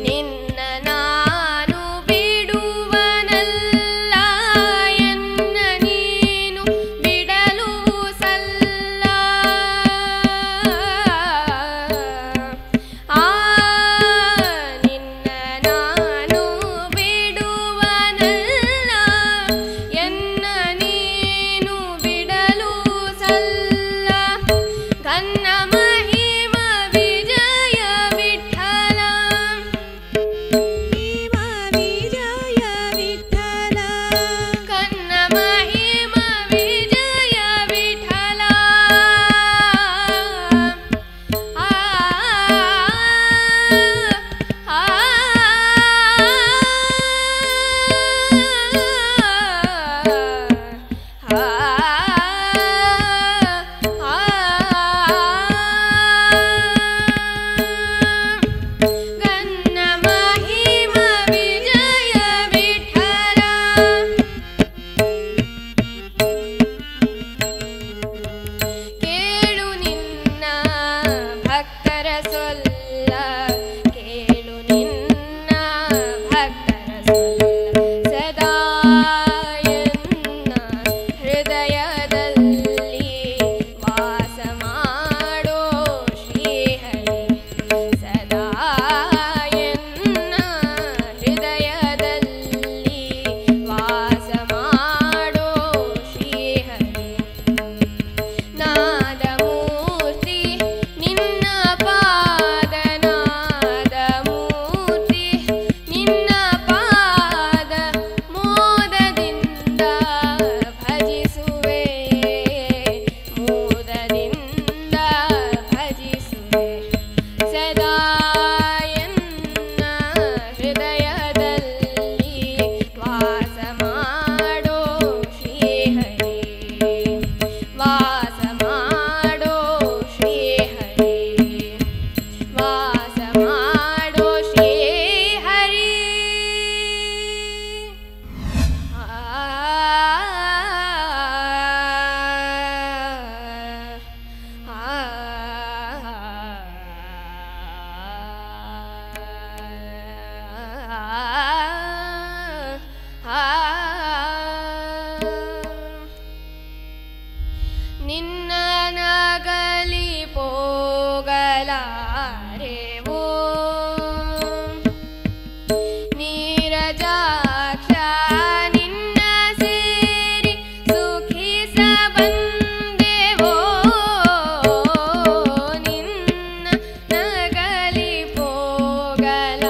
ನಿನ್ನ ನಾನು ಬಿಡುವನಲ್ಲ ಎನ್ನ ನೀನು ಬಿಡಲು ಸಲ್ಲ ನಿನ್ನ ನಾನು ಬಿಡುವನಲ್ಲ ಎನ್ನ ನೀನು ಬಿಡಲು ಸಲ್ಲ ಘನ್ನ ಮಹಿಮ ವಿಜಯ ವಿಠಲ ವಿಜಯ ವಿಠಲ ಘನ್ನ ಮಹಿಮ ವಿಜಯ ವಿಠಲ ಘನ್ನ ಮಹಿಮ ವಿಜಯ ವಿಠಲ ಕೇಳು ನಿನ್ನ ಭಕ್ತರ ಸೊಲ್ಲ ಕೇಳು ನಿನ್ನ ಭಕ್ತರ ಸೊಲ್ಲ ಸದಾ ಎನ್ನ ಹೃದಯದಲ್ಲಿ ವಾಸ ಮಾಡೋ ಶ್ರೀಹರಿ ಸದಾ ಎನ್ನ ಹೃದಯದಲ್ಲಿ ವಾಸ ಮಾಡೋ ಶ್ರೀಹರಿ ನಾದಮೂರ್ತಿ ನಿನ್ನ ಪಾದನಾದಮೂರ್ತಿ ನಿನ್ನ ಪಾದ ಮೋದದಿಂದ ಭಜಿಸುವೆ ಮೋದದಿಂದ ಭಜಿಸುವೆ ಸದಾ ಎನ್ನ ಹೃದಯದಲ್ಲಿ ವಾಸ ಮಾಡೋ ಶ್ರೀಹರಿ ವಾಸ ಮಾಡೋ ಶ್ರೀಹರಿ ವಾಸ ಮಾಡೋ ಶ್ರೀಹರಿ ನಿನ್ನ ನಗಲಿ ಪೋಗಲಾರೆವೋ ನೀರಜಾಕ್ಷ ನಿನ್ನ ಸೇರಿ ಸುಖಿಸ ಬಂದೆವೋ ನಿನ್ನ ನಗಲಿ ಪೋಗಲಾರೆವೋ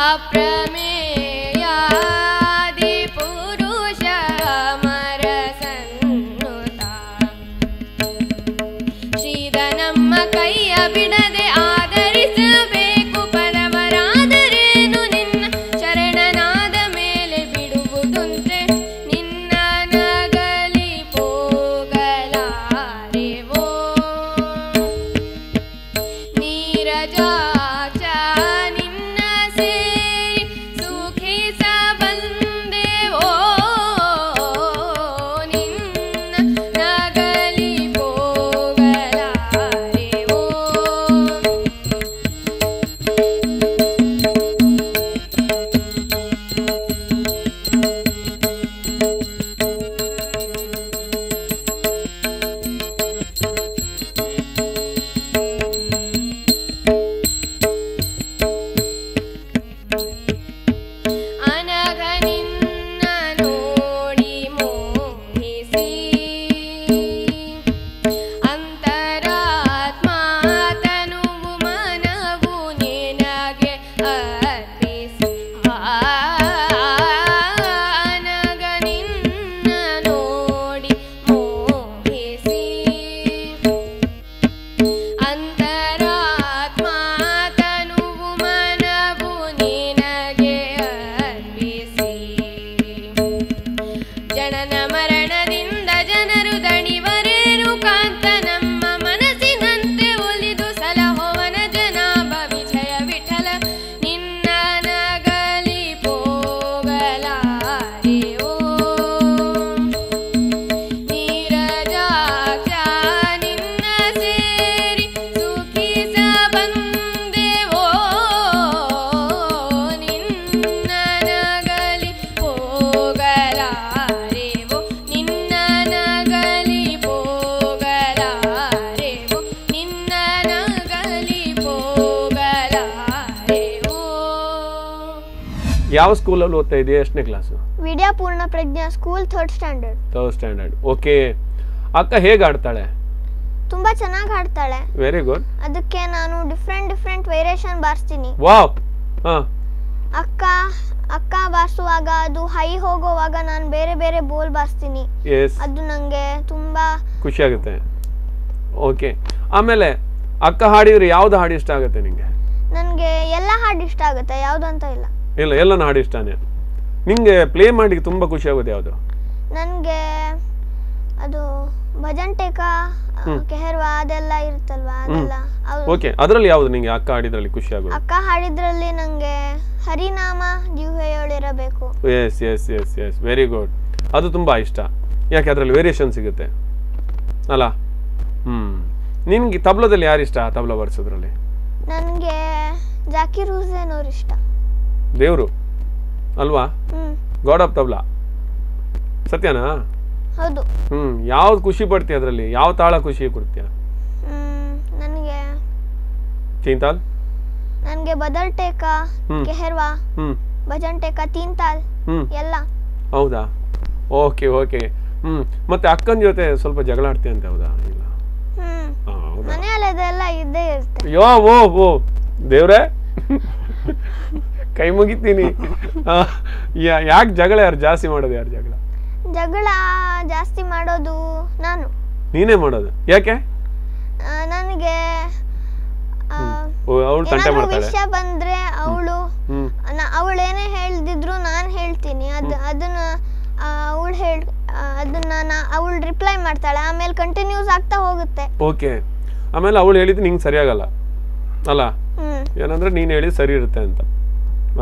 ಅಪ್ರಮೇಯಾದಿ ಪುರುಷ ಅಮರ ಸನ್ನುತ ಶ್ರೀದ ನಮ್ಮ ಕೈಯ ಬಿಡದೆ ಆದರಿಸಬೇಕು ಪರವರಾದರೇನು ನಿನ್ನ ಶರಣನಾದ ಮೇಲೆ ಬಿಡುವುದುಂತೆ ನಿನ್ನ ನಗಲಿ ಹೋಗಲಾರೆವೋ ನೀರಜಾಕ್ಷ ನಿನ್ನ ಸೇರಿ ಸುಖಿಸ ಬಂದೆವೋ ನಿನ್ನ ನಗಲಿ ಹೋಗಲಾರೆವೋ ಅನಘ ನಿನ್ನ ನೋಡಿ ಮೋಹಿಸಿ ಅಂತರಾತ್ಮ ತನುವು ಮನವು ನಿನಗೆ ಅರ್ಪಿಸಿ ಅನಘ ನಿನ್ನ ನೋಡಿ ಮೋಹಿಸಿ ಅಂತರಾತ್ಮ ತನುವು ಮನವು ನಿನಗೆ ಅರ್ಪಿಸಿ ಜನನ ಮರಣದಿಂದ ಜನರು ದಣಿವರೇನು ಕಾಂತ ನಮ್ಮ ಮನಸ್ಸಿನಂತೆ ಒಲಿದು ಸಲಹೋವನ ಜನಾಭ ವಿಜಯ ವಿಠಲ ನಿನ್ನ ನಗಲಿ ಹೋಗಲಾರೆವೋ ನೀರಜಾಕ್ಷ ನಿನ್ನ ಸೇರಿ ಸುಖಿಸ ಬಂದೆವೋ ನಿನ್ನ ನಗಲಿ ಹೋಗಲಾರೆವೋ ನಿನ್ನ ನಗಲಿ ಹೋಗಲಾರೆವೋ ನಿನ್ನ ನಗಲಿ ಹೋಗಲಾರೆವೋ ಯಾವ ಸ್ಕೂಲಲ್ಲಿ ಓದ್ತಾ ಇದೆಯಾ? ಎಷ್ಟನೇ class? Vidya Poorna Prajna school 3rd standard. 3rd standard. Okay. ಅಕ್ಕ ಹೇಗೆ ಆಡ್ತಾಳೆ? ತುಂಬಾ ಚೆನ್ನಾಗಿ ಹಾಡ್ತಾಳೆ. Very good. ಅದಕ್ಕೆ ನಾನು ಡಿಫ್ರೆಂಟ್ ವೇರಿಯೇಷನ್ ಬಾರಿಸ್ತೀನಿ. ವಾವ್. ಹಾ. ಅಕ್ಕ ಬಾರಿಸುವಾಗ ಅದು ಹೈ ಹೋಗುವಾಗ ನಾನು ಬೇರೆ ಬೇರೆ ಬೋಲ್ ಬಾರಿಸ್ತೀನಿ. ಎಸ್. ಅದು ನಂಗೆ ತುಂಬಾ ಖುಷಿ ಆಗುತ್ತೆ. ಓಕೆ. ಆಮೇಲೆ ಅಕ್ಕ ಹಾಡಿದ್ರೆ ಯಾವ್ದು ಹಾಡು ಇಷ್ಟ ಆಗುತ್ತೆ ನಿಂಗೆ? ನನಗೆ ಎಲ್ಲ ಹಾಡು ಇಷ್ಟ ಆಗುತ್ತೆ, ಯಾವುದು ಅಂತ ಇಲ್ಲ. ಇಲ್ಲ, ಎಲ್ಲನ ಹಾಡು ಇಷ್ಟನೇ. ನಿಂಗೆ ಪ್ಲೇ ಮಾಡಿ ತುಂಬಾ ಖುಷಿ ಆಗೋದು ಯಾವುದು? ನನಗೆ ಅದು ಭಜನ್ ಟೇಕಾ ಕೆಹರ್ವಾ ಅದೆಲ್ಲ ಇರುತ್ತಲ್ವಾ, ಅದೆಲ್ಲ. ಓಕೆ. ಅದರಲ್ಲಿ ಯಾವುದು ನಿಂಗೆ ಅಕ್ಕ ಹಾಡಿದ್ರಲ್ಲಿ ಖುಷಿ ಆಗೋದು? ಅಕ್ಕ ಹಾಡಿದ್ರಲ್ಲಿ ನಂಗೆ ಹರಿನಾಮ ಜೀವಯೊಳಿರಬೇಕು. Yes yes yes yes very good. ಅದು ತುಂಬಾ ಇಷ್ಟ. ಯಾಕೆ ಅದರಲ್ಲಿ ವೇರಿಯೇಷನ್ ಸಿಗುತ್ತೆ ಅಲ್ಲ? ನಿನ್ಗೆ ತಬ್ಲದಲ್ಲಿ ಯಾರು ಇಷ್ಟ? ತಬ್ಲ ಬರ್ಸೋದ್ರಲ್ಲಿ ನನಗೆ ಜಾಕಿರ್ ಹುಸೇನ್ ಅವ್ರು ಇಷ್ಟ. ದೇವರು ಅಲ್ವಾ? God of tabla. ಸತ್ಯನಾ? ಹೌದು. ಯಾವ್ದು ಖುಷಿ ಪಡ್ತೀಯ ಅದರಲ್ಲಿ? ಯಾವ ತಾಳ ಖುಷಿ ಕೊಡ್ತೀಯ? ನನಗೆ ತೀನ್ ನನಗೆ ಬದಲ್ ಟೇಕಾ ಕೆಹರ್ವಾ ಭಜನ್ ಟೇಕಾ ತೀನ್ ತಾಲ್ ಎಲ್ಲ. ಹೌದಾ? Okay okay. ಮತ್ತೆ ಅಕ್ಕನ ಜೊತೆ ಸ್ವಲ್ಪ ಜಗಳ ಆಡ್ತೀಯ ಅಂತ? ಹೌದಾ? ಇಲ್ಲ, ಮನೆಯಲ್ಲಿ ಅದೆಲ್ಲ ಇದ್ದೇ ಇರುತ್ತೆ. ಯೋ ಓ ಓ ದೇವ್ರೆ ಕೈ ಮುಗಿತೀನಿ. ಯಾಕೆ ಜಗಳ ಯಾರು ಜಾಸ್ತಿ ಮಾಡೋದು? ಯಾರು ಜಗಳ ಜಾಸ್ತಿ ಮಾಡೋದು ನಾನು. ನೀನೇ ಮಾಡೋದು? ಯಾಕೆ? ನನಗೆ ಅವಳು ತಂಟೆ ಮಾಡ್ತಾಳೆ. ವಿಷಯ ಬಂದ್ರೆ ಅವಳು ಏನೇ ಹೇಳ್ದಿದ್ರು ನಾನು ಹೇಳ್ತೀನಿ. ಅದನ್ನ ಅವಳು ರಿಪ್ಲೈ ಮಾಡ್ತಾಳೆ, ಆಮೇಲೆ ಕಂಟಿನ್ಯೂಸ್ ಆಗ್ತಾ ಹೋಗುತ್ತೆ. ಓಕೆ. ಆಮೇಲೆ ಅವಳು ಹೇಳಿದ್ದು ನಿಂಗೆ ಸರಿಯಾಗಲ್ಲ ಅಲ್ಲ? ಏನಂದ್ರೆ ನೀನು ಹೇಳಿ ಸರಿ ಇರುತ್ತೆ ಅಂತ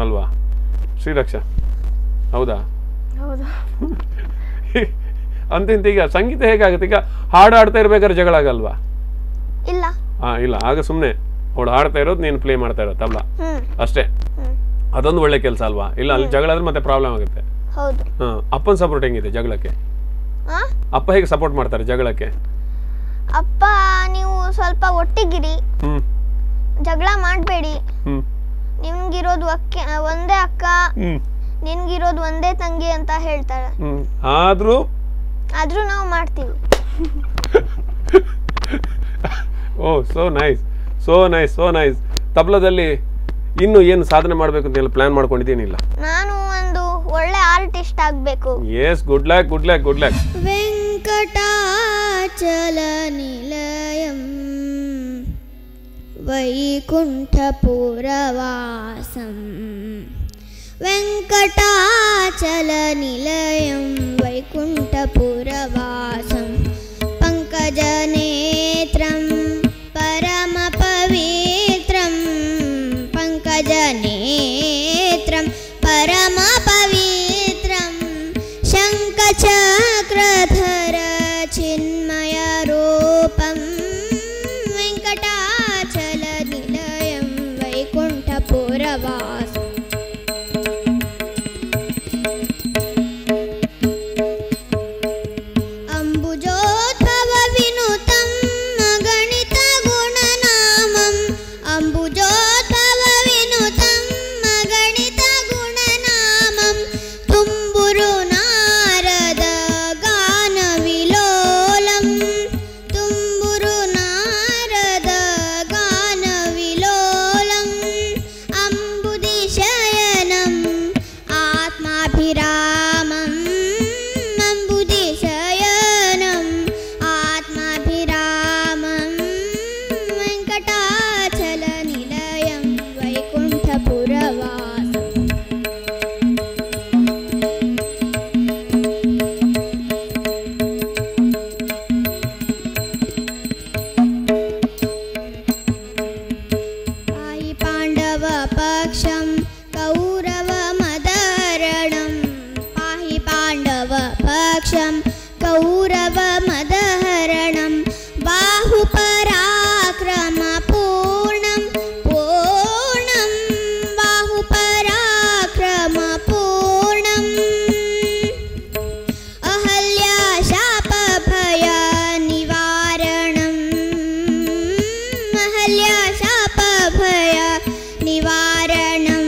ಅಲ್ವಾ ಶ್ರೀರಕ್ಷಾ? ಹೌದಾ? ಹೌದು. ಅಂತ ಈಗ ಸಂಗೀತ ಹೇಗಾಗುತ್ತೆ? ಈಗ ಹಾಡು ಆಡ್ತಾ ಇರ್ಬೇಕಾದ್ರೆ ಜಗಳ ಆಗಲ್ವಾ? ಇಲ್ಲ. ಇಲ್ಲ, ಆಗ ಸುಮ್ಮನೆ ಅವಳು ಹಾಡ್ತಾ ಇರೋದು, ನೀನು ಪ್ಲೇ ಮಾಡ್ತಾ ಇರೋದು ತಬ್ಲಾ ಅಷ್ಟೇ. ಅದೊಂದು ಒಳ್ಳೆ ಕೆಲಸ ಅಲ್ವಾ? ಇಲ್ಲ, ಅಲ್ಲಿ ಜಗಳ ಆದ್ರೆ ಮತ್ತೆ ಪ್ರಾಬ್ಲಮ್ ಆಗುತ್ತೆ. ಅಪ್ಪನ ಸಪೋರ್ಟ್ ಹೆಂಗಿದೆ ಜಗಳಕ್ಕೆ? ಅಪ್ಪ ಹೇಗೆ ಸಪೋರ್ಟ್ ಮಾಡ್ತಾರೆ ಜಗಳಕ್ಕೆ? ಅಪ್ಪ, ನೀವು ಸ್ವಲ್ಪ ಒಟ್ಟಿಗಿರಿ, ಜಗಳ ಮಾಡಬೇಡಿ, ನಿಮ್ಗಿರೋದು ಒಂದೇ ಅಕ್ಕ, ನಿನ್ಗಿರೋದು ಒಂದೇ ತಂಗಿ ಅಂತ ಹೇಳ್ತಾಳೆ. ಆದ್ರೂ ನಾವು ಮಾಡ್ತೀವಿ. Oh, so nice, so nice, so nice. ತಬ್ಲದಲ್ಲಿ ಇನ್ನು ಏನು ಸಾಧನೆ ಮಾಡಬೇಕು ಅಂತ ಪ್ಲಾನ್ ಮಾಡ್ಕೊಂಡಿದ್ದೀನಿಲ್ಲ? ನಾನು ಒಂದು ಒಳ್ಳೆ ಆರ್ಟಿಸ್ಟ್ ಆಗಬೇಕು. Yes, good luck, good luck, good luck. Venkatachala ನಿಲಯಂ ವೈಕುಂಠಪುರವಾಸಂ ವೆಂಕಟಾಚಲ ನಿಲಯಂ ವೈಕುಂಠಪುರವಾಸಂ ಪಂಕಜನೇತ್ರಂ ಪರಮ ಪವಿತ್ರಂ ಪಂಕಜನೇತ್ರಂ ಪರಮ ಪವಿತ್ರಂ ಶಂಖಚಕ್ರಧರ ಚಿನ್ಮಯ ರೂಪಂ ವೆಂಕಟಾಚಲ ನಿಲಯಂ ವೈಕುಂಠಪುರವಾಸಂ ಅಂಬುಜೋದ್ಭವ ವಿನುತಂ ಅಗಣಿತ ಗುಣನಾಮಂ ಅಂಬುಜೋದ್ಭವ ವಿನುತಂ ಅಗಣಿತ ಗುಣನಾಮಂ ತುಂಬುರು ನಾರದ ಗಾನ ವಿಲೋಲಂ ತುಂಬುರು ನಾರದ ಗಾನ ವಿಲೋಲಂ ಅಂಬುದಿಶಯನಂ ಆತ್ಮಾಭಿರಾಮಂ ಅಂಬುದಿಶಯನಂ ಆತ್ಮಾಭಿರಾಮಂ ವೆಂಕಟಾಚಲ ನಿಲಯಂ ವೈಕುಂಠಪುರವಾಸಂ ಪಾಹಿ ಪಾಂಡವ ಪಕ್ಷಂ ಕೌರವ ಮದಹರಣಂ ಪಾಹಿ ಪಾಂಡವ ಪಕ್ಷಂ ಕೌರವ ಮದಹರಣಂ ಬಾಹುಪರಾಕ್ರಮ ಪೂರ್ಣಂ ಪೂರ್ಣಂ ಬಾಹುಪರಾಕ್ರಮ ಪೂರ್ಣಂ ಅಹಲ್ಯಾ ಶಾಪ ಭಯ ನಿವಾರಣಂ ಅಹಲ್ಯಾ ಶಾಪ ಭಯ ನಿವಾರಣಂ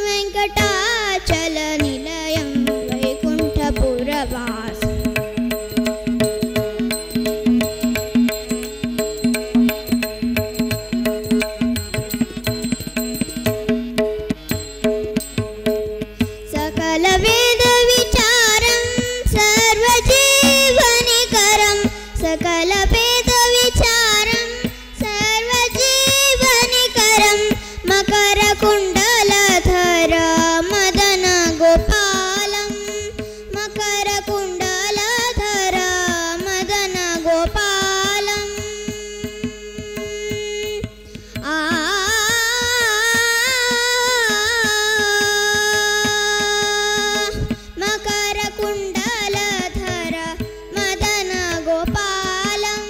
ವೆಂಕಟಾಚಲ ನಿಲಯಂ ವೈಕುಂಠಪುರವಾಸಂ सकल वेद विचारं सर्वजीवनिकरं सकल वेद विचारं सर्वजीवनिकरं मकर कुण्डलधर मदन गोपालं मकर कुण्डलधर मदन गोपालं मकर कुण्डलधर मदन गोपालं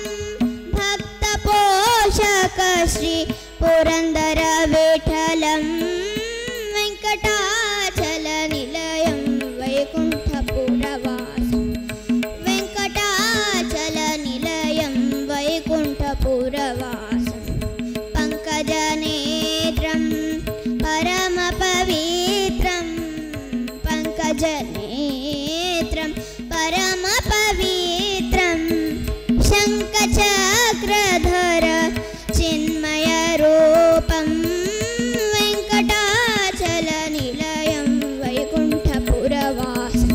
भक्त पोषक श्री पुरंदर विठलं वेंकटाचल निलयं वैकुंठपुरवासं वेंकटाचल निलयं वैकुंठपुरवासं पंकजनेत्रं परम पवित्रं पंकजनेत्रं परम पवित्रं शंखचक्रधर चिन्मय रूपं वेंकटाचल निलयं वैकुंठपुरवासं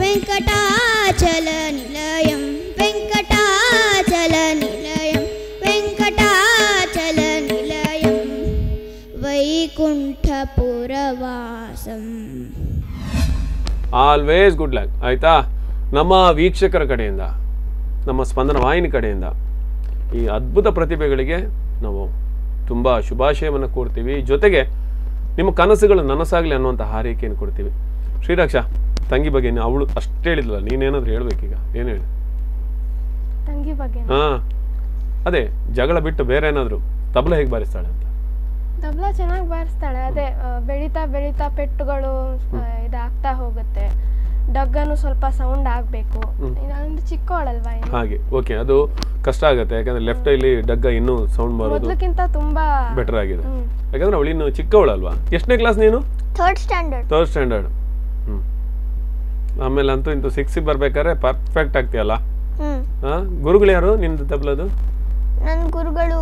वेंकटाचल निलयं वेंकटाचल निलयं वेंकटाचल निलयं वैकुंठपुरवासं ಆಲ್ವೇಸ್ ಗುಡ್ ಲಕ್. ಆಯಿತಾ? ನಮ್ಮ ವೀಕ್ಷಕರ ಕಡೆಯಿಂದ, ನಮ್ಮ ಸ್ಪಂದನ ವಾಹಿನಿ ಕಡೆಯಿಂದ ಈ ಅದ್ಭುತ ಪ್ರತಿಭೆಗಳಿಗೆ ನಾವು ತುಂಬ ಶುಭಾಶಯವನ್ನು ಕೋರ್ತೀವಿ. ಜೊತೆಗೆ ನಿಮ್ಮ ಕನಸುಗಳು ನನಸಾಗಲಿ ಅನ್ನುವಂಥ ಹಾರೈಕೆಯನ್ನು ಕೊಡ್ತೀವಿ. ಶ್ರೀರಕ್ಷಾ, ತಂಗಿ ಬಗ್ಗೆ ಅವಳು ಅಷ್ಟು ಹೇಳಿದ್ಲಲ್ಲ, ನೀನೇನಾದರೂ ಹೇಳ್ಬೇಕೀಗ? ಏನು ಹೇಳಿ? ತಂಗಿ ಬಗ್ಗೆ ಹಾಂ, ಅದೇ ಜಗಳ ಬಿಟ್ಟು ಬೇರೆ ಏನಾದರೂ ತಬಲ ಹೇಗೆ ಬಾರಿಸ್ತಾಳೆ ಅಂತ? ತಬಲಾ ಚೆನ್ನಾಗಿ ಬಾರಿಸ್ತಾಳೆ. ಅದೇ ಬೆಳೀತಾ ಬೆಳೀತಾ ಪೆಟ್ಟುಗಳು ಇದಾಗ್ತಾ ಹೋಗುತ್ತೆ. ಡಗ್ಗನು ಸ್ವಲ್ಪ ಸೌಂಡ್ ಆಗಬೇಕು. ಅಂದ್ರೆ ಚಿಕ್ಕವಳಲ್ವಾ ಇನ್ನು. ಹಾಗೆ ಓಕೆ, ಅದು ಕಷ್ಟ ಆಗುತ್ತೆ. ಯಾಕಂದ್ರೆ ಲೆಫ್ಟ್ ಇಲ್ಲಿ ಡಗ್ಗ ಇನ್ನೂ ಸೌಂಡ್ ಬರೋದು ಮೊದಲಕ್ಕಿಂತ ತುಂಬಾ ಬೆಟರ್ ಆಗಿದೆ. ಯಾಕಂದ್ರೆ ಅವಳು ಇನ್ನು ಚಿಕ್ಕವಳಲ್ವಾ? ಎಷ್ಟನೇ ಕ್ಲಾಸ್ ನೀನು? Third standard. ಆಮೇಲೆ ಅಂತೂ ಇಂತೂ 6 ಬರ್ಬೇಕಾದ್ರೆ ಪರ್ಫೆಕ್ಟ್ ಆಗ್ತೀಯಲ್ಲ. ಗುರುಗಳು ಯಾರು ನಿಂದು ತಬಲದು? ನನ್ನ ಗುರುಗಳು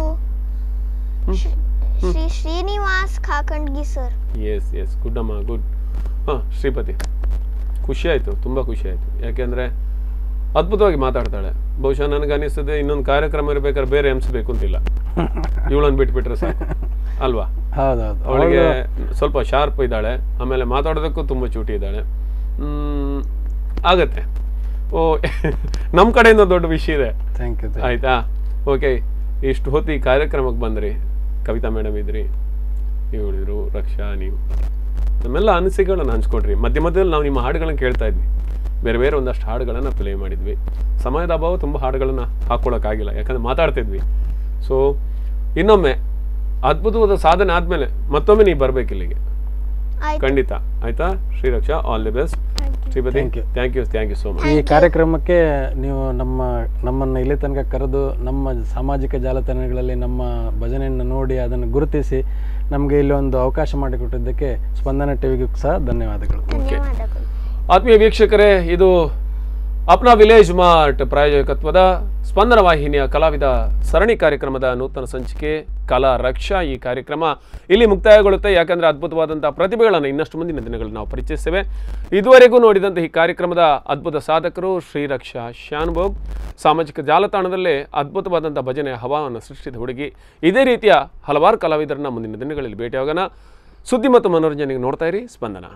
Shri Srinivas Khakandgi sir. Yes yes, good ಅಮ್ಮ, ಗುಡ್. ಹಾಂ, ಶ್ರೀಪತಿ, ಖುಷಿ ಆಯಿತು, ತುಂಬ ಖುಷಿ ಆಯಿತು. ಯಾಕೆಂದರೆ ಅದ್ಭುತವಾಗಿ ಮಾತಾಡ್ತಾಳೆ. ಬಹುಶಃ ನನಗನ್ನಿಸ್ತದೆ ಇನ್ನೊಂದು ಕಾರ್ಯಕ್ರಮ ಇರಬೇಕಾದ್ರೆ ಬೇರೆ ಬೇಕು ಅಂತಿಲ್ಲ, ಇವಳನ್ನು ಬಿಟ್ಬಿಟ್ರೆ ಸಾಕು ಅಲ್ವಾ? ಹೌದೌದು, ಅವಳಿಗೆ ಸ್ವಲ್ಪ ಶಾರ್ಪ್ ಇದ್ದಾಳೆ, ಆಮೇಲೆ ಮಾತಾಡೋದಕ್ಕೂ ತುಂಬ ಚೂಟಿ ಇದ್ದಾಳೆ. ಆಗತ್ತೆ. ಓ, ನಮ್ಮ ಕಡೆಯಿಂದ ದೊಡ್ಡ ವಿಷಯ ಇದೆ. Thank you. ಆಯಿತಾ? ಓಕೆ, ಇಷ್ಟು ಹೊತ್ತು ಈ ಕಾರ್ಯಕ್ರಮಕ್ಕೆ ಬಂದ್ರಿ. ಕವಿತಾ ಮೇಡಮ್ ಇದ್ರಿ, ಇವಳಿದ್ರು, ರಕ್ಷಾ, ನೀವು ನಮ್ಮೆಲ್ಲ ಅನಿಸಿಕೆಗಳನ್ನು ಹಂಚ್ಕೊಡ್ರಿ. ಮಧ್ಯ ಮಧ್ಯದಲ್ಲಿ ನಾವು ನಿಮ್ಮ ಹಾಡುಗಳನ್ನು ಕೇಳ್ತಾ ಇದ್ವಿ, ಬೇರೆ ಬೇರೆ ಒಂದಷ್ಟು ಹಾಡುಗಳನ್ನು ಪ್ಲೇ ಮಾಡಿದ್ವಿ. ಸಮಯದ ಅಭಾವ, ತುಂಬ ಹಾಡುಗಳನ್ನು ಹಾಕ್ಕೊಳ್ಳೋಕ್ಕಾಗಿಲ್ಲ, ಯಾಕಂದರೆ ಮಾತಾಡ್ತಿದ್ವಿ. ಸೊ ಇನ್ನೊಮ್ಮೆ ಅದ್ಭುತವಾದ ಸಾಧನೆ ಆದಮೇಲೆ ಮತ್ತೊಮ್ಮೆ ನೀವು ಬರಬೇಕು ಇಲ್ಲಿಗೆ, ಖಂಡಿತ. ಆಯಿತಾ? Shreeraksha, all the best. Shripati, thank you so much. ಈ ಕಾರ್ಯಕ್ರಮಕ್ಕೆ ನೀವು ನಮ್ಮನ್ನು ಇಲ್ಲಿ ತನಕ ಕರೆದು ನಮ್ಮ ಸಾಮಾಜಿಕ ಜಾಲತಾಣಗಳಲ್ಲಿ ನಮ್ಮ ಭಜನೆಯನ್ನು ನೋಡಿ ಅದನ್ನು ಗುರುತಿಸಿ ನಮಗೆ ಇಲ್ಲಿ ಒಂದು ಅವಕಾಶ ಮಾಡಿಕೊಟ್ಟಿದ್ದಕ್ಕೆ ಸ್ಪಂದನ ಟಿವಿಗೂ ಸಹ ಧನ್ಯವಾದಗಳು. ಆತ್ಮೀಯ ವೀಕ್ಷಕರೇ, ಇದು ಅಪ್ನಾ ವಿಲೇಜ್ ಮಾರ್ಟ್ ಪ್ರಾಯೋಜಕತ್ವದ ಸ್ಪಂದನ ವಾಹಿನಿಯ ಕಲಾವಿದ ಸರಣಿ ಕಾರ್ಯಕ್ರಮದ ನೂತನ ಸಂಚಿಕೆ ಕಲಾ ರಕ್ಷಾ. ಈ ಕಾರ್ಯಕ್ರಮ ಇಲ್ಲಿ ಮುಕ್ತಾಯಗೊಳ್ಳುತ್ತೆ, ಯಾಕಂದರೆ ಅದ್ಭುತವಾದಂಥ ಪ್ರತಿಭೆಗಳನ್ನು ಇನ್ನಷ್ಟು ಮುಂದಿನ ದಿನಗಳಲ್ಲಿ ನಾವು ಪರಿಚಯಿಸ್ತೇವೆ. ಇದುವರೆಗೂ ನೋಡಿದಂಥ ಈ ಕಾರ್ಯಕ್ರಮದ ಅದ್ಭುತ ಸಾಧಕರು ಶ್ರೀರಕ್ಷಾ ಶಾನುಭೋಗ್. ಸಾಮಾಜಿಕ ಜಾಲತಾಣದಲ್ಲೇ ಅದ್ಭುತವಾದಂಥ ಭಜನೆ ಹವಾವನ್ನು ಸೃಷ್ಟಿಸಿದ ಹುಡುಗಿ. ಇದೇ ರೀತಿಯ ಹಲವಾರು ಕಲಾವಿದರನ್ನ ಮುಂದಿನ ದಿನಗಳಲ್ಲಿ ಭೇಟಿಯಾಗೋಣ. ಸುದ್ದಿ ಮತ್ತು ಮನೋರಂಜನೆಗೆ ನೋಡ್ತಾ ಇರಿ ಸ್ಪಂದನ.